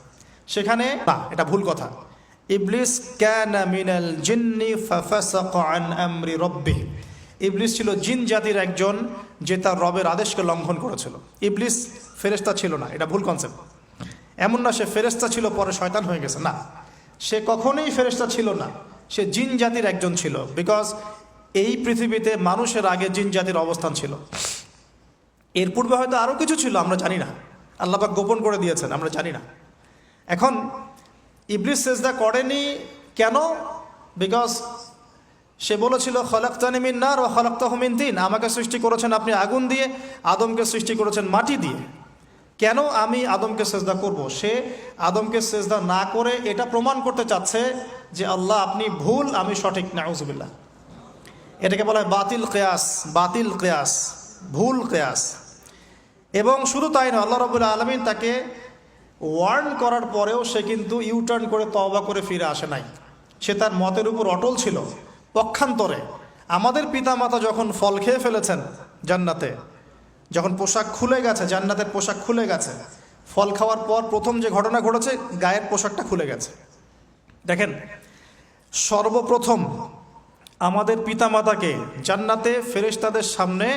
সেখানে না, এটা ভুল কথা। ইবলিস কানা মিনাল জিন্নি ফাফাসাকা আন আমরি রাব্বিহি, ইবলিস ছিল জিন জাতির একজন যে তার রবের আদেশকে লঙ্ঘন করেছিল। ইবলিস ফেরেশতা ছিল না, এটা ভুল কনসেপ্ট। এমন না সে ফেরেশতা ছিল পরে শয়তান হয়ে গেছে, না, সে কখনোই ফেরেশতা ছিল না, সে জিন জাতির একজন ছিল। বিকজ এই পৃথিবীতে মানুষের আগে জিন জাতির অবস্থান ছিল, এর পূর্বে হয়তো আরও কিছু ছিল, আমরা জানি না, আল্লাহ পাক গোপন করে দিয়েছেন, আমরা জানি না। এখন ইবলিস সেজদা করেনি কেন? বিকজ সে বলেছিল খলাকতানি মিন নার ওয়া খলাকতাহু মিন তিন, আমাকে সৃষ্টি করেছেন আপনি আগুন দিয়ে, আদমকে সৃষ্টি করেছেন মাটি দিয়ে, কেন আমি আদমকে সেজদা করব? সে আদমকে সেজদা না করে এটা প্রমাণ করতে চাচ্ছে যে আল্লাহ আপনি ভুল, আমি সঠিক। নাউজুবিল্লাহ, এটাকে বলা হয় বাতিল কিয়াস, বাতিল কিয়াস, ভুল কিয়াস। এবং শুধু তাই নয়, আল্লাহ রাব্বুল আলামিন তাকে ওয়ার্ন করার পরেও সে কিন্তু ইউটার্ন করে তওবা করে ফিরে আসে নাই। সে তার মতের উপর অটল ছিল। পক্ষান্তরে আমাদের পিতামাতা যখন ফল খেয়ে ফেলেছেন জান্নাতে, যখন পোশাক খুলে গেছে, জান্নাতের পোশাক খুলে গেছে, ফল খাওয়ার পর প্রথম যে ঘটনা ঘটেছে, গায়ের পোশাকটা খুলে গেছে। দেখেন, সর্বপ্রথম আমাদের পিতামাতাকে জান্নাতে ফেরেশতাদের সামনে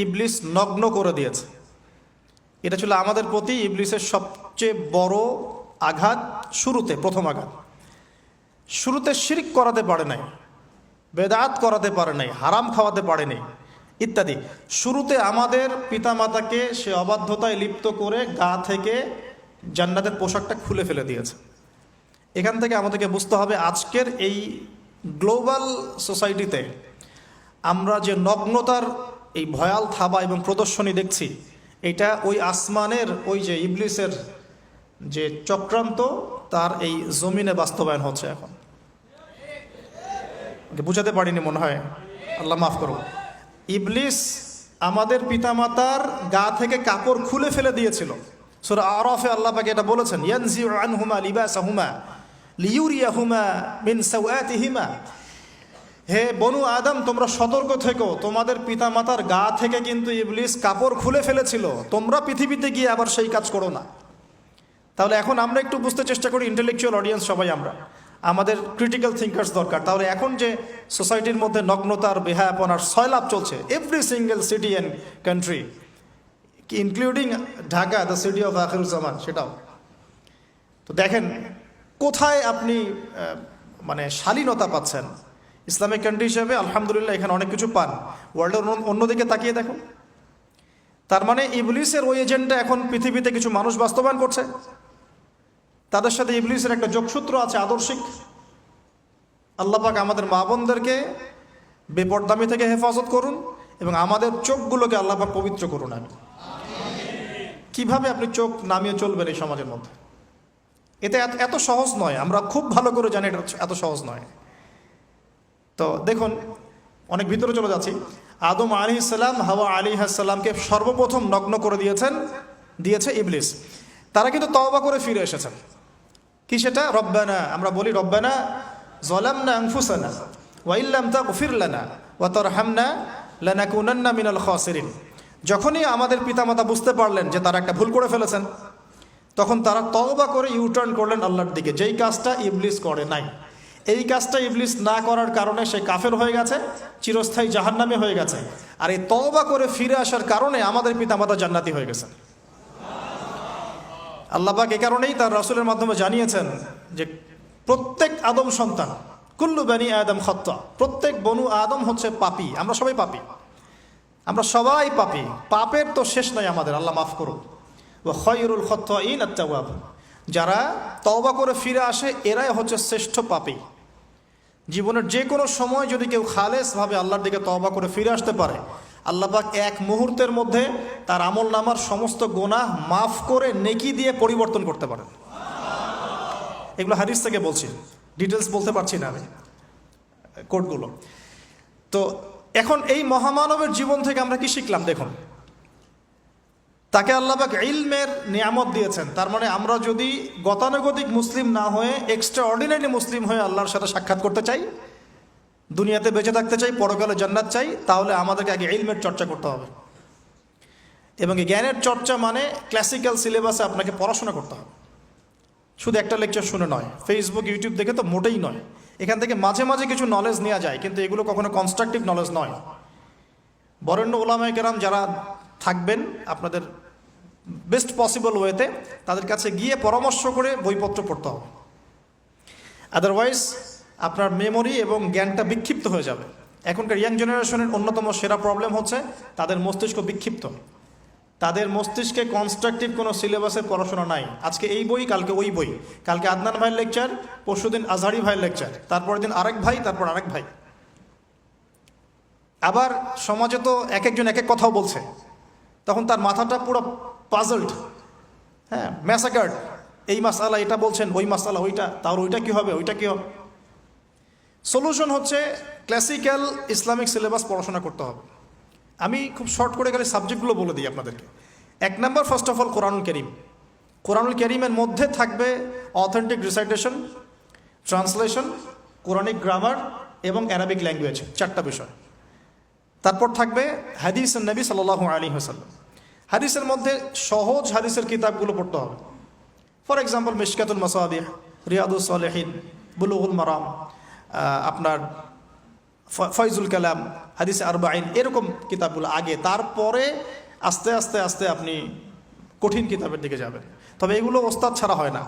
ইবলিস নগ্ন করে দিয়েছে। এটা ছিল আমাদের প্রতি ইবলিসের সবচেয়ে বড় আঘাত। শুরুতে, প্রথম আঘাত। শুরুতে শিরক করাতে পারে নাই, বেদাত করাতে পারে নাই, হারাম খাওয়াতে পারেনি ইত্যাদি। শুরুতে আমাদের পিতামাতাকে সে অবাধ্যতায় লিপ্ত করে গা থেকে জান্নাতের পোশাকটা খুলে ফেলে দিয়েছে। এখান থেকে আমাদেরকে বুঝতে হবে, আজকের এই গ্লোবাল সোসাইটিতে আমরা যে নগ্নতার এই ভয়াল থাবা এবং প্রদর্শনী দেখছি, এটা ওই আসমানের ওই যে ইবলিসের যে চক্রান্ত, তার এই জমিনে বাস্তবায়ন হচ্ছে এখন। বুঝাতে পারিনি মনে হয়, আল্লাহ মাফ করুন। ইবলিস আমাদের পিতামাতার গা থেকে কাপড় খুলে ফেলে দিয়েছিল। সূরা আরাফে আল্লাহ পাক এটা বলেছেন, ইয়ানজিউ আনহুমা লিবাসাহুমা লিইউরিয়াহুমা মিন সাওয়াতিহিমা। হে বনু আদম, তোমরা সতর্ক থেকো, তোমাদের পিতামাতার গা থেকে কিন্তু ইবলিস কাপড় খুলে ফেলেছিল, তোমরা পৃথিবীতে গিয়ে আবার সেই কাজ করো না। তাহলে এখন আমরা একটু বুঝতে চেষ্টা করি, ইন্টেলেকচুয়াল অডিয়েন্স সবাই আমরা, আমাদের ক্রিটিক্যাল থিঙ্কার্স দরকার। তাহলে এখন যে সোসাইটির মধ্যে নগ্নতার, বেহায়াপনার সয়লাভ চলছে, every single city and country, including Dhaka, the city of Akhiruzzaman, সেটাও তো দেখেন কোথায় আপনি মানে শালীনতা পাচ্ছেন। ইসলামিক কান্ট্রি হিসেবে আলহামদুলিল্লাহ এখানে অনেক কিছু পান। ওয়ার্ল্ডের অন্যদিকে তাকিয়ে দেখুন। তার মানে ইবলিসের ওই এজেন্ডা এখন পৃথিবীতে কিছু মানুষ বাস্তবায়ন করছে। তাদের সাথে ইবলিসের একটা যোগসূত্র আছে, আদর্শিক। আল্লাহ পাক আমাদের মা বোনদেরকে বেপরদামি থেকে হেফাজত করুন এবং আমাদের চোখগুলোকে আল্লাহ পাক পবিত্র করুন। আমি কিভাবে আপনি চোখ নামিয়ে চলবেন এই সমাজের মধ্যে, এটা এত সহজ নয়। আমরা খুব ভালো করে জানি এটা এত সহজ নয়। তো দেখুন, অনেক ভিতরে চলে যাচ্ছি। আদম আলাইহিস সালাম, হাওয়া আলাইহিস সালামকে সর্বপ্রথম নগ্ন করে দিয়েছে ইবলিস। তারা কিন্তু তওবা করে ফিরে এসেছেন। কি সেটা? রব্বানা, আমরা বলি রব্বানা যালামনা আনফুসানা ওয়া ইল্লাম তাগফির লানা ওয়া তারহামনা লানাকুনান্না মিনাল খাসিরিন। যখনই আমাদের পিতামাতা বুঝতে পারলেন যে তারা একটা ভুল করে ফেলেছেন, তখন তারা তওবা করে ইউটার্ন করলেন আল্লাহর দিকে, যেই কাজটা ইবলিস করে নাই। এই কাজটা ইবলিস না করার কারণে সে কাফের হয়ে গেছে, চিরস্থায়ী জাহান্নামে হয়ে গেছে। আর এই তওবা করে ফিরে আসার কারণে আমাদের পিতামাতা জান্নাতি হয়ে গেছেন। আল্লাহ পাক এই কারণেই তার রাসূলের মাধ্যমে জানিয়েছেন যে প্রত্যেক আদম সন্তান, কুল্লু বানি আদম খাত্তা, প্রত্যেক বনু আদম হচ্ছে পাপী। আমরা সবাই পাপী, আমরা সবাই পাপী। পাপের তো শেষ নাই আমাদের, আল্লাহ মাফ করুন। ওয়া খায়রুল খাত্তাইন আত-তাওয়াব, যারা তওবা করে ফিরে আসে এরাই হচ্ছে শ্রেষ্ঠ পাপী। জীবনের যে কোনো সময় যদি কেউ খালেসভাবে আল্লাহর দিকে তওবা করে ফিরে আসতে পারে, আল্লাহ পাক এক মুহূর্তের মধ্যে তার আমল নামার সমস্ত গুনাহ মাফ করে নেকি দিয়ে পরিবর্তন করতে পারেন। এগুলো হাদিস থেকে বলছি, ডিটেলস বলতে পারছি না আমি, কোডগুলো। তো এখন এই মহামানবের জীবন থেকে আমরা কি শিখলাম? দেখুন, তাকে আল্লাহ পাক ইলমের নিয়ামত দিয়েছেন। তার মানে আমরা যদি গতানুগতিক মুসলিম না হয়ে এক্সট্রা অর্ডিনারি মুসলিম হয়ে আল্লাহর সাথে সাক্ষাৎ করতে চাই, দুনিয়াতে বেঁচে থাকতে চাই, পরকালে জান্নাত চাই, তাহলে আমাদেরকে আগে ইলমের চর্চা করতে হবে। এবং এই জ্ঞানের চর্চা মানে ক্লাসিক্যাল সিলেবাসে আপনাকে পড়াশোনা করতে হবে। শুধু একটা লেকচার শুনে নয়, ফেসবুক ইউটিউব দেখে তো মোটেই নয়। এখান থেকে মাঝে মাঝে কিছু নলেজ নেওয়া যায়, কিন্তু এগুলো কখনো কনস্ট্রাকটিভ নলেজ নয়। বরেণ্য ওলামায়ে কেরাম যারা থাকবেন আপনাদের বেস্ট পসিবল ওয়েতে, তাদের কাছে গিয়ে পরামর্শ করে বইপত্র পড়তে হবে। আদারওয়াইজ আপনার মেমোরি এবং জ্ঞানটা বিক্ষিপ্ত হয়ে যাবে। এখনকার ইয়াং জেনারেশনের অন্যতম সেরা প্রবলেম হচ্ছে তাদের মস্তিষ্ক বিক্ষিপ্ত। তাদের মস্তিষ্কে কনস্ট্রাকটিভ কোনো সিলেবাসের পড়াশোনা নাই। আজকে এই বই, কালকে ওই বই, কালকে আদনান ভাইয়ের লেকচার, পরশুদিন আজহারি ভাইয়ের লেকচার, তারপরের দিন আরেক ভাই, তারপর আরেক ভাই। আবার সমাজে তো এক একজন এক এক কথাও বলছে, তখন তার মাথাটা পুরো পাজলড, হ্যাঁ, ম্যাসাকার্ড। এই মাসালা এটা বলছেন, ওই মাসালা ওইটা, তার ওইটা কি হবে, ওইটা কি হবে। সলিউশন হচ্ছে ক্লাসিক্যাল ইসলামিক সিলেবাস পড়াশোনা করতে হবে। আমি খুব শর্ট করে গেলে সাবজেক্টগুলো বলে দিই আপনাদেরকে। 1 নম্বর, ফার্স্ট অফ অল কোরআনুল কারীম। কোরআনুল কারীমের মধ্যে থাকবে authentic recitation, translation, Quranic grammar এবং অ্যারাবিক ল্যাঙ্গুয়েজ, 4টা বিষয়। তারপর থাকবে হাদিসের নবী সাল্লাল্লাহু আলাইহি ওয়াসাল্লাম। হাদিসের মধ্যে সহজ হাদিসের কিতাবগুলো পড়তে হবে। ফর এক্সাম্পল মিশকাতুল মাসাবিহ, রিয়াদুস সালেহিন, বুলুগুল মারাম, আপনার ফয়জুল কালাম, হাদিসে আরবাইন, এরকম কিতাবগুলো আগে, তারপরে আস্তে আস্তে আস্তে আপনি কঠিন কিতাবের দিকে যাবেন। তবে এগুলো ওস্তাদ ছাড়া হয় না।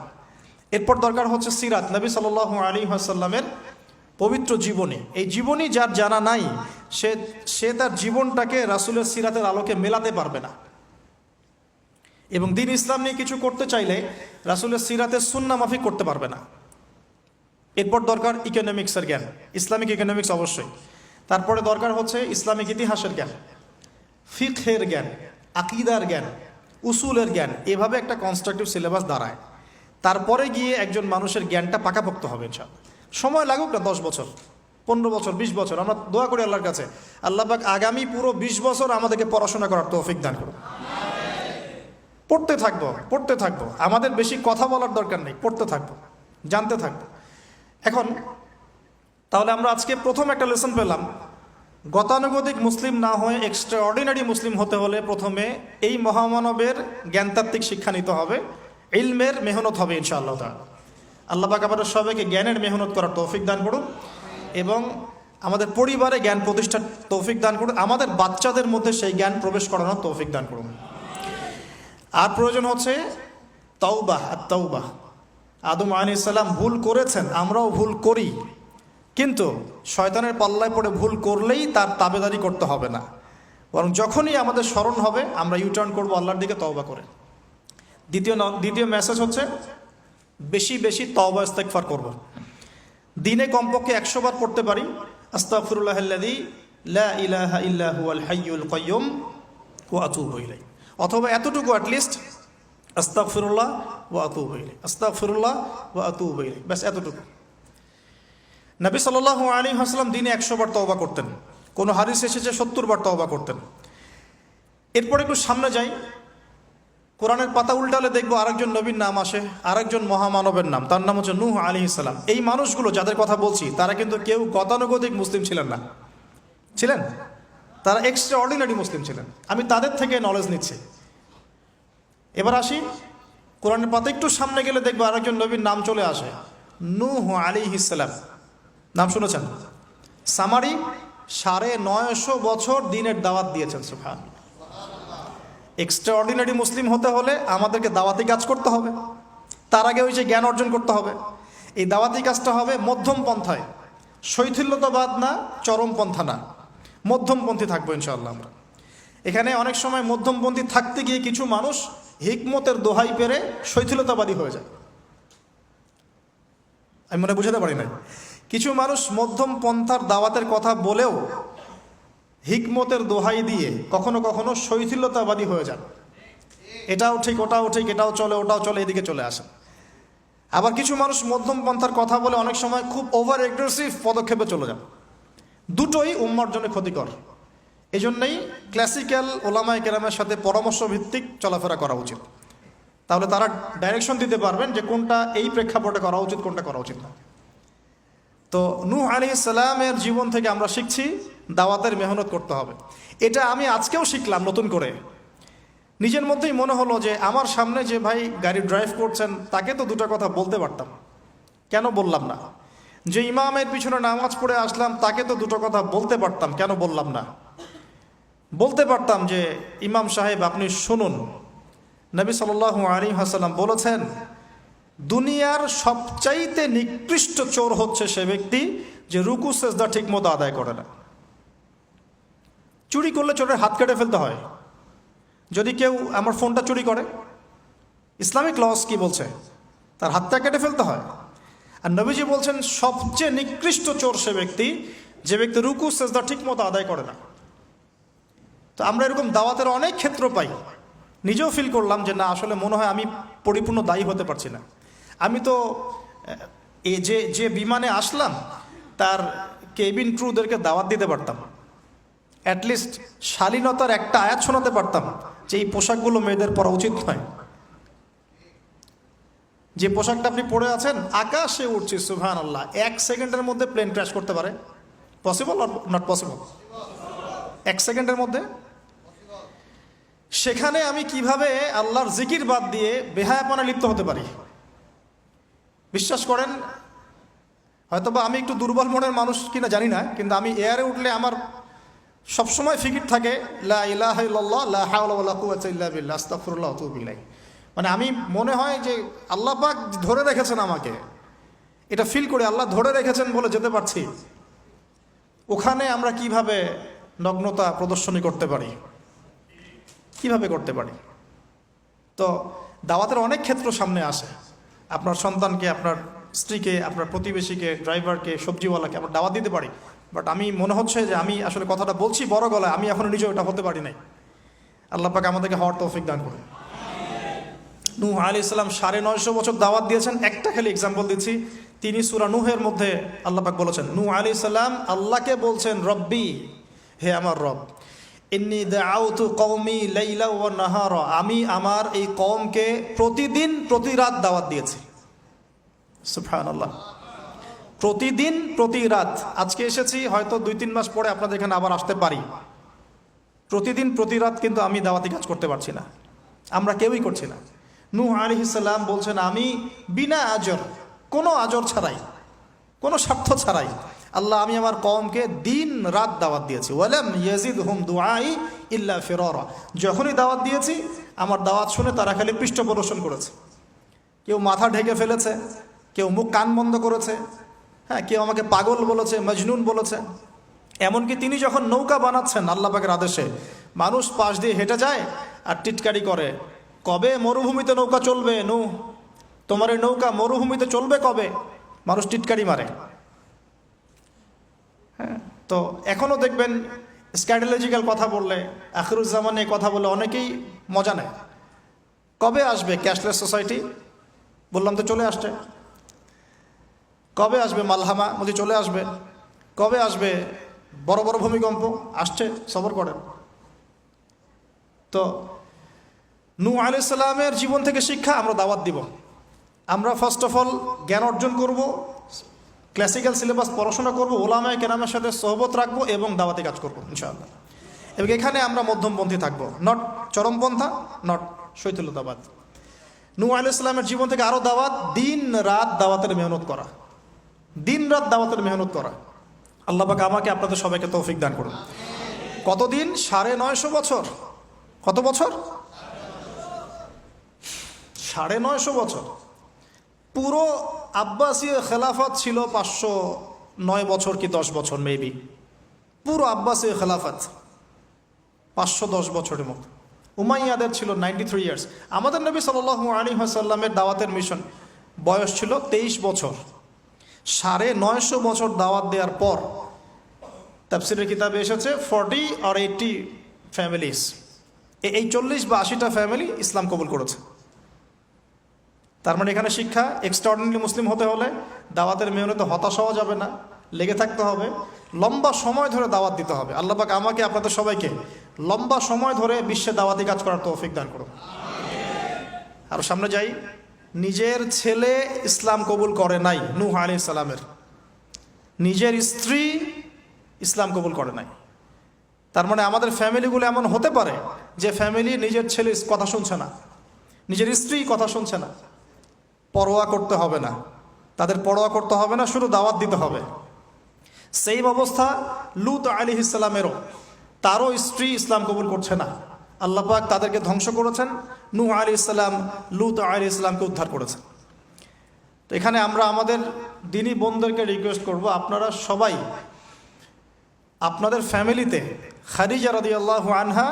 এরপর দরকার হচ্ছে সিরাত, নবী সাল্লাল্লাহু আলাইহি ওয়াসাল্লামের পবিত্র জীবনী। এই জীবনী যার জানা নাই, সে তার জীবনটাকে রাসূলের সিরাতের আলোকে মেলাতে পারবে না। এবং দ্বীন ইসলাম নিয়ে কিছু করতে চাইলে রাসূলের সিরাতের সুন্নাহ মাফিক করতে পারবে না। এরপর দরকার ইকোনমিক্সের জ্ঞান, ইসলামিক ইকোনমিক্স অবশ্যই। তারপরে দরকার হচ্ছে ইসলামিক ইতিহাসের জ্ঞান, ফিকহের জ্ঞান, আকীদার জ্ঞান, উসুলের জ্ঞান। এভাবে একটা কনস্ট্রাকটিভ সিলেবাস দাঁড়ায়। তারপরে গিয়ে একজন মানুষের জ্ঞানটা পাকাপোক্ত হবে ইনশাআল্লাহ। সময় লাগুক না, 10 বছর, 15 বছর, 20 বছর। আমরা দোয়া করি আল্লাহর কাছে, আল্লাহ পাক আগামী পুরো 20 বছর আমাদেরকে পড়াশোনা করার তৌফিক দান করুন। পড়তে থাকবো। আমাদের বেশি কথা বলার দরকার নেই, পড়তে থাকবো, জানতে থাকবো। এখন তাহলে আমরা আজকে প্রথম একটা লেসন পেলাম, গতানুগতিক মুসলিম না হয়ে এক্সট্রা অর্ডিনারি মুসলিম হতে হলে প্রথমে এই মহামানবের জ্ঞানতাত্ত্বিক শিক্ষা নিতে হবে, ইলমের মেহনত হবে ইনশাআল্লাহ তাআলা। আল্লাহ পাক আমাদের সবাইকে জ্ঞানের মেহনত করার তৌফিক দান করুন এবং আমাদের পরিবারে জ্ঞান প্রতিষ্ঠার তৌফিক দান করুন, আমাদের বাচ্চাদের মধ্যে সেই জ্ঞান প্রবেশ করানোর তৌফিক দান করুন। আর প্রয়োজন হচ্ছে তাওবাহ, আত-তাওবাহ। আদম আলাইহিস সালাম ভুল করেছেন, আমরাও ভুল করি, কিন্তু শয়তানের পাল্লায় পড়ে ভুল করলেই তার তাবেদারি করতে হবে না, বরং যখনই আমাদের স্মরণ হবে আমরা ইউটার্ন করবো আল্লাহর দিকে তওবা করে। দ্বিতীয় মেসেজ হচ্ছে বেশি বেশি তওবা ইস্তেগফার করব। দিনে কমপক্ষে 100 বার পড়তে পারি আস্তাগফিরুল্লাহাল্লাযী লা ইলাহা ইল্লা হুয়াল হাইয়ুল কাইয়্যুম ওয়া আতুবু ইলাইহি, অথবা এতটুকু অ্যাটলিস্ট আস্তাগফিরুল্লাহ ওয়া আতুবু ইলাইহি, আস্তাগফিরুল্লাহ ওয়া আতুবু ইলাইহি, ব্যাস এতটুকু। নবী সাল্লাল্লাহু আলাইহি ওয়াসাল্লাম দিনে 100 বার তওবা করতেন, কোনো হাদিস এসেছে 70 বার তওবা করতেন। এরপর একটু সামনে যাই, কোরআনের পাতা উল্টালে দেখবো আরেকজন নবীর নাম আসে, আরেকজন মহামানবের নাম, তার নাম হচ্ছে নূহ আলাইহিস সালাম। এই মানুষগুলো যাদের কথা বলছি তারা কিন্তু কেউ গতানুগতিক মুসলিম ছিলেন না, ছিলেন তারা এক্সট্রা অর্ডিনারি মুসলিম ছিলেন। আমি তাদের থেকে নলেজ নিচ্ছি। এবার আসি, কোরআনের পাতা একটু সামনে গেলে দেখবো আরেকজন নবীর নাম চলে আসে, নূহ আলাইহিস সালাম। নাম শুনেছেন? সামারি 950 বছর দিনের দাওয়াত দিয়েছেন। সুবহানাল্লাহ। এক্সট্রা অর্ডিনারি মুসলিম হতে হলে আমাদেরকে দাওয়াতি কাজ করতে হবে, তার আগে ওই যে জ্ঞান অর্জন করতে হবে। এই দাওয়াতি কাজটা হবে মধ্যম পন্থায়, শৈথিল্যতাবাদ না, চরমপন্থা না, মধ্যমপন্থী থাকবো ইনশাআল্লাহ আমরা। এখানে অনেক সময় মধ্যমপন্থী থাকতে গিয়ে কিছু মানুষ হিকমতের দোহাই পেরে শৈথিলতাবাদী হয়ে যায়। আমি মনে বুঝাতে পারি নাই, কিছু মানুষ মধ্যম পন্থার দাওয়াতের কথা বলেও হিকমতের দোহাই দিয়ে কখনো কখনো শৈথিল্যতাবাদী হয়ে যান। এটাও ঠিক, ওটাও ঠিক, এটাও চলে, ওটাও চলে, এদিকে চলে আসে। আবার কিছু মানুষ মধ্যম পন্থার কথা বলে অনেক সময় খুব ওভার এগ্রেসিভ পদক্ষেপে চলে যান। দুটোই উম্মার জন্য ক্ষতিকর। এই জন্যই ক্লাসিক্যাল ওলামায়ে কেরামের সাথে পরামর্শ ভিত্তিক চলাফেরা করা উচিত। তাহলে তারা ডাইরেকশন দিতে পারবেন যে কোনটা এই প্রেক্ষাপটে করা উচিত, কোনটা করা উচিত না। তো নূহ আলাইহিস সালামের জীবন থেকে আমরা শিখছি দাওয়াতের মেহনত করতে হবে। এটা আমি আজকেও শিখলাম নতুন করে। নিজের মধ্যেই মনে হলো যে আমার সামনে যে ভাই গাড়ি ড্রাইভ করছেন তাকে তো দুটো কথা বলতে পারতাম, কেন বললাম না? যে ইমামের পিছনে নামাজ পড়ে আসলাম তাকে তো দুটো কথা বলতে পারতাম, কেন বললাম না? বলতে পারতাম যে ইমাম সাহেব আপনি শুনুন, নবী সাল্লাল্লাহু আলাইহি ওয়াসাল্লাম বলেছেন দুনিয়ার সবচাইতে নিকৃষ্ট চোর হচ্ছে সে ব্যক্তি যে রুকু সেজদা ঠিক মতো আদায় করে না। চুরি করলে চোরের হাত কেটে ফেলতে হয়। যদি কেউ আমার ফোনটা চুরি করে, ইসলামিক লস কি বলছে? তার হাতটা কেটে ফেলতে হয়। আর নবীজি বলছেন সবচেয়ে নিকৃষ্ট চোর সে ব্যক্তি যে ব্যক্তি রুকু সেজদা ঠিক মতো আদায় করে না। তো আমরা এরকম দাওয়াতের অনেক ক্ষেত্র পাই। নিজেও ফিল করলাম যে না, আসলে মনে হয় আমি পরিপূর্ণ দায়ী হতে পারছি না। আমি তো যে বিমানে আসলাম তার কেবিন ক্রুদেরকে দাওয়াত দিতে পারতাম, অ্যাটলিস্ট শালীনতার একটা আয়াত শোনাতে পারতাম যে এই পোশাকগুলো মেয়েদের পরা উচিত নয়। যে পোশাকটা আপনি পরে আছেন, আকাশে উঠছে, সুবহানাল্লাহ, 1 সেকেন্ডের মধ্যে প্লেন ক্র্যাশ করতে পারে। Possible or not possible? 1 সেকেন্ডের মধ্যে? সেখানে আমি কিভাবে আল্লাহর জিকির বাদ দিয়ে বেহায়াপনা লিপ্ত হতে পারি? বিশ্বাস করেন, হয়তোবা আমি একটু দুর্বল মনের মানুষ কিনা জানি না, কিন্তু আমি এয়ারে উঠলে আমার সবসময় ফিকির থাকে লা ইলাহা ইল্লাল্লাহ লা হাওলা ওয়ালা কুওয়াতা ইল্লা বিল্লাহ আস্তাগফিরুল্লাহ ওয়া আতুবু ইলাইহি। মানে আমি মনে হয় যে আল্লাহ পাক ধরে রেখেছেন আমাকে, এটা ফিল করে আল্লাহ ধরে রেখেছেন বলে যেতে পারছি। ওখানে আমরা কিভাবে নগ্নতা প্রদর্শনী করতে পারি, কিভাবে করতে পারি? তো দাওয়াতের অনেক ক্ষেত্র সামনে আসে। আপনার সন্তানকে, আপনার স্ত্রীকে, আপনার প্রতিবেশীকে, ড্রাইভারকে, সবজিওয়ালাকে আমরা দাওয়াত দিতে পারি। বাট আমি মনে হচ্ছে যে আমি আসলে কথাটা বলছি বড় গলায়, আমি এখনো নিজে ওটা হতে পারি নাই। আল্লাহ পাক আমাদেরকে হওয়ার তৌফিক দান করুন। নূহ আলাইহিস সালাম 950 বছর দাওয়াত দিয়েছেন। একটা খালি এক্সাম্পল দিচ্ছি, তিনি সূরা নূহের মধ্যে আল্লাহ পাক বলেছেন, নূহ আলাইহিস সালাম আল্লাহকে বলছেন, রব্বি, হে আমার রব, ইন্নী দাআউতু কওমি লাইলা ওয়া নাহারা, আমি আমার এই কওমকে প্রতিদিন প্রতি রাত দাওয়াত দিয়েছি। সুবহানাল্লাহ, প্রতিদিন প্রতি রাত। আজকে এসেছি, হয়তো 2-3 মাস পরে আপনাদের এখানে আবার আসতে পারি। প্রতিদিন প্রতি রাত কিন্তু আমি দাওয়াতি কাজ করতে পারছি না, আমরা কেউই করছি না। নূহ আলাইহিস সালাম বলছেন, আমি বিনা আজর, কোনো আজর ছাড়াই, কোনো স্বার্থ ছাড়াই, আল্লাহ, আমি আমার কওমকে দিন রাত দাওয়াত দিয়েছি। ওয়ালাম ইয়াজিদহুম দুআই ইল্লা ফিরারা, যখনই দাওয়াত দিয়েছি আমার দাওয়াত শুনে তারা খালি পৃষ্ঠ প্রদর্শন করেছে। কেউ মাথা ঢেকে ফেলেছে, কেউ মুখ কান বন্ধ করেছে, হ্যাঁ, কেউ আমাকে পাগল বলেছে, মজনুন বলেছে। এমনকি তিনি যখন নৌকা বানাচ্ছেন আল্লাহ পাকের আদেশে, মানুষ পাশ দিয়ে হেঁটে যায় আর টিটকারি করে, কবে মরুভূমিতে নৌকা চলবে নূহ, তোমার এই নৌকা মরুভূমিতে চলবে কবে? মানুষ টিটকারি মারে। হ্যাঁ, তো এখনও দেখবেন স্ক্যাটোলজিক্যাল কথা বললে, আখিরুজ্জামানে কথা বলে অনেকেই মজা নেয়। কবে আসবে ক্যাশলেস সোসাইটি? বললাম তো চলে আসছে। কবে আসবে মালহামা? বলছি চলে আসবে। কবে আসবে বড় বড় ভূমিকম্প? আসছে, সবর করেন। তো নূহ আলাইহিস সালামের জীবন থেকে শিক্ষা আমরা দাওয়াত দিব। আমরা ফার্স্ট অফ অল জ্ঞান অর্জন করব, ক্লাসিক্যাল সিলেবাস পড়াশোনা করব, ওলামায়ে কেরামের সাথে সোহবত রাখবো এবং দাওয়াতি কাজ করবো ইনশাআল্লাহ। এবং এখানে আমরা মধ্যমপন্থী থাকবো, নট চরমপন্থা, নট শৈথিলতাবাদ। নূহ আলাইহিস সালামের জীবন থেকে আরো দাওয়াত, দিন রাত দাওয়াতের মেহনত করা, দিন রাত দাওয়াতের মেহনত করা। আল্লাহ পাক আমাকে আপনাদের সবাইকে তৌফিক দান করুন। কতদিন? 950 বছর। কত বছর? 950 বছর। পুরো আব্বাসীয় খেলাফত ছিল 509 বছর কি 10 বছর মেবি। পুরো আব্বাসীয় খেলাফত 510 বছরের মতো। উমাইয়াদের ছিল 93 ইয়ার্স। আমাদের নবী সাল্লাল্লাহু আলাইহি ওয়াসাল্লামের দাওয়াতের মিশন বয়স ছিল 23 বছর। 950 বছর দাওয়াত দেওয়ার পর তাফসীরের কিতাবে এসেছে 40 or 80 ফ্যামিলিজ, এই 40 বা 80টা ফ্যামিলি ইসলাম কবুল করেছে। তার মানে এখানে শিক্ষা, এক্সট্রাঅর্ডিনারি মুসলিম হতে হলে দাওয়াতের মেহনতে হতাশ হওয়া যাবে না, লেগে থাকতে হবে, লম্বা সময় ধরে দাওয়াত দিতে হবে। আল্লাহ পাক আমাকে আপনাদের সবাইকে লম্বা সময় ধরে বিশ্বে দাওয়াতি কাজ করার তৌফিক দান করুন। আর সামনে যাই, নিজের ছেলে ইসলাম কবুল করে নাই নূহ আলাইহিস সালামের, নিজের স্ত্রী ইসলাম কবুল করে নাই। তার মানে আমাদের ফ্যামিলিগুলো এমন হতে পারে যে ফ্যামিলি নিজের ছেলে কথা শুনছে না, নিজের স্ত্রী কথা শুনছে না। পরোয়া করতে হবে না, তাদের পরোয়া করতে হবে না, শুধু দাওয়াত দিতে হবে। সেই অবস্থা লূত আলাইহিস সালামেরও, তারও স্ত্রী ইসলাম কবুল করছে না। আল্লাহ পাক তাদেরকে ধ্বংস করেছেন। নূহ আলাইহিস সালাম লূত আলাইহিস সালামকে উদ্ধার করেছেন। তো এখানে আমরা আমাদের দিনী বোনদেরকে রিকোয়েস্ট করব, আপনারা সবাই আপনাদের ফ্যামিলিতে খাদিজা রাদিয়াল্লাহু আনহা,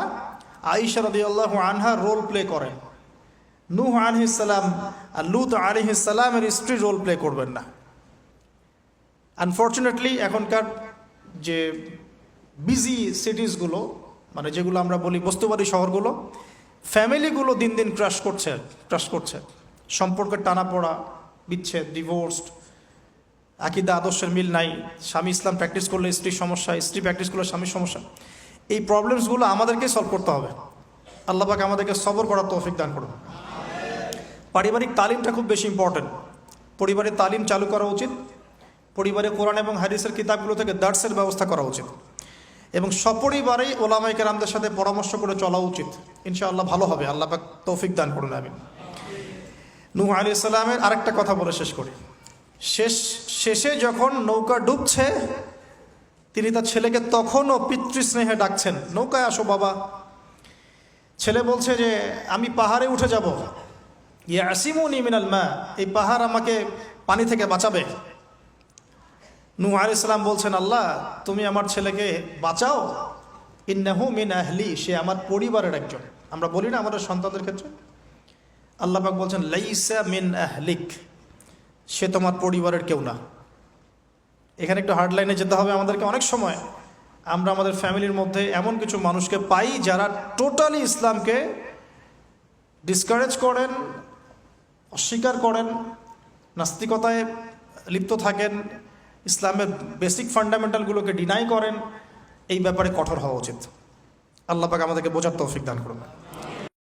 আয়েশা রাদিয়াল্লাহু আনহা রোল প্লে করেন। নূহ আলাইহিস সালাম আর লূত আলাইহিস সালামের স্ত্রী রোল প্লে করবেন না। আনফর্চুনেটলি এখনকার যে বিজি সিটিসগুলো, মানে যেগুলো আমরা বলি বস্তুবাদী শহরগুলো, ফ্যামিলিগুলো দিন দিন ক্রাশ করছে। সম্পর্কের টানাপোড়া, বিচ্ছেদ, ডিভোর্সড, আকীদা আদর্শের মিল নাই, স্বামী ইসলাম প্র্যাকটিস করলে স্ত্রীর সমস্যা, স্ত্রী প্র্যাকটিস করলে স্বামীর সমস্যা। এই প্রবলেমসগুলো আমাদেরকে সলভ করতে হবে। আল্লাহ পাক আমাদেরকে সবর করার তৌফিক দান করুন। পারিবারিক তালিমটা খুব বেশি ইম্পর্টেন্ট। পরিবারের তালিম চালু করা উচিত। পরিবারে কোরআন এবং হাদিসের কিতাবগুলো থেকে দার্সের ব্যবস্থা করা উচিত। এবং সপরিবারেই ওলামায়ে কেরামদের সাথে পরামর্শ করে চলা উচিত। ইনশাআল্লাহ ভালো হবে, আল্লাহ পাক তৌফিক দান করুন, আমিন। নূহ আলাইহিস সালামের আরেকটা কথা বলে শেষ করি। শেষে যখন নৌকা ডুবছে, তিনি তার ছেলেকে তখনও পিতৃস্নেহে ডাকছেন, নৌকায় আসো বাবা। ছেলে বলছে যে আমি পাহাড়ে উঠে যাব, ইয়াসিমুনি মিনাল মা, এই পাহাড় আমাকে পানি থেকে বাঁচাবে। নূহ আলাইহিস সালাম বলছেন, আল্লাহ তুমি আমার ছেলেকে বাঁচাও, ইন্নাহু মিন আহলি, সে আমার পরিবারের একজন। আমরা বলি না আমাদের সন্তানদের ক্ষেত্রে, আল্লাহ পাক বলছেন লাইসা মিন আহলিক, সে তোমার পরিবারের কেউ না। এখানে একটু হার্ড লাইনে যেতে হবে আমাদেরকে। অনেক সময় আমরা আমাদের ফ্যামিলির মধ্যে এমন কিছু মানুষকে পাই যারা টোটালি ইসলামকে ডিসকারেজ করেন, অস্বীকার করেন, নাস্তিকতায় লিপ্ত থাকেন, ইসলামের বেসিক ফান্ডামেন্টালগুলোকে ডিনাই করেন। এই ব্যাপারে কঠোর হওয়া উচিত। আল্লাহ পাক আমাদেরকে বোঝার তৌফিক দান করুন।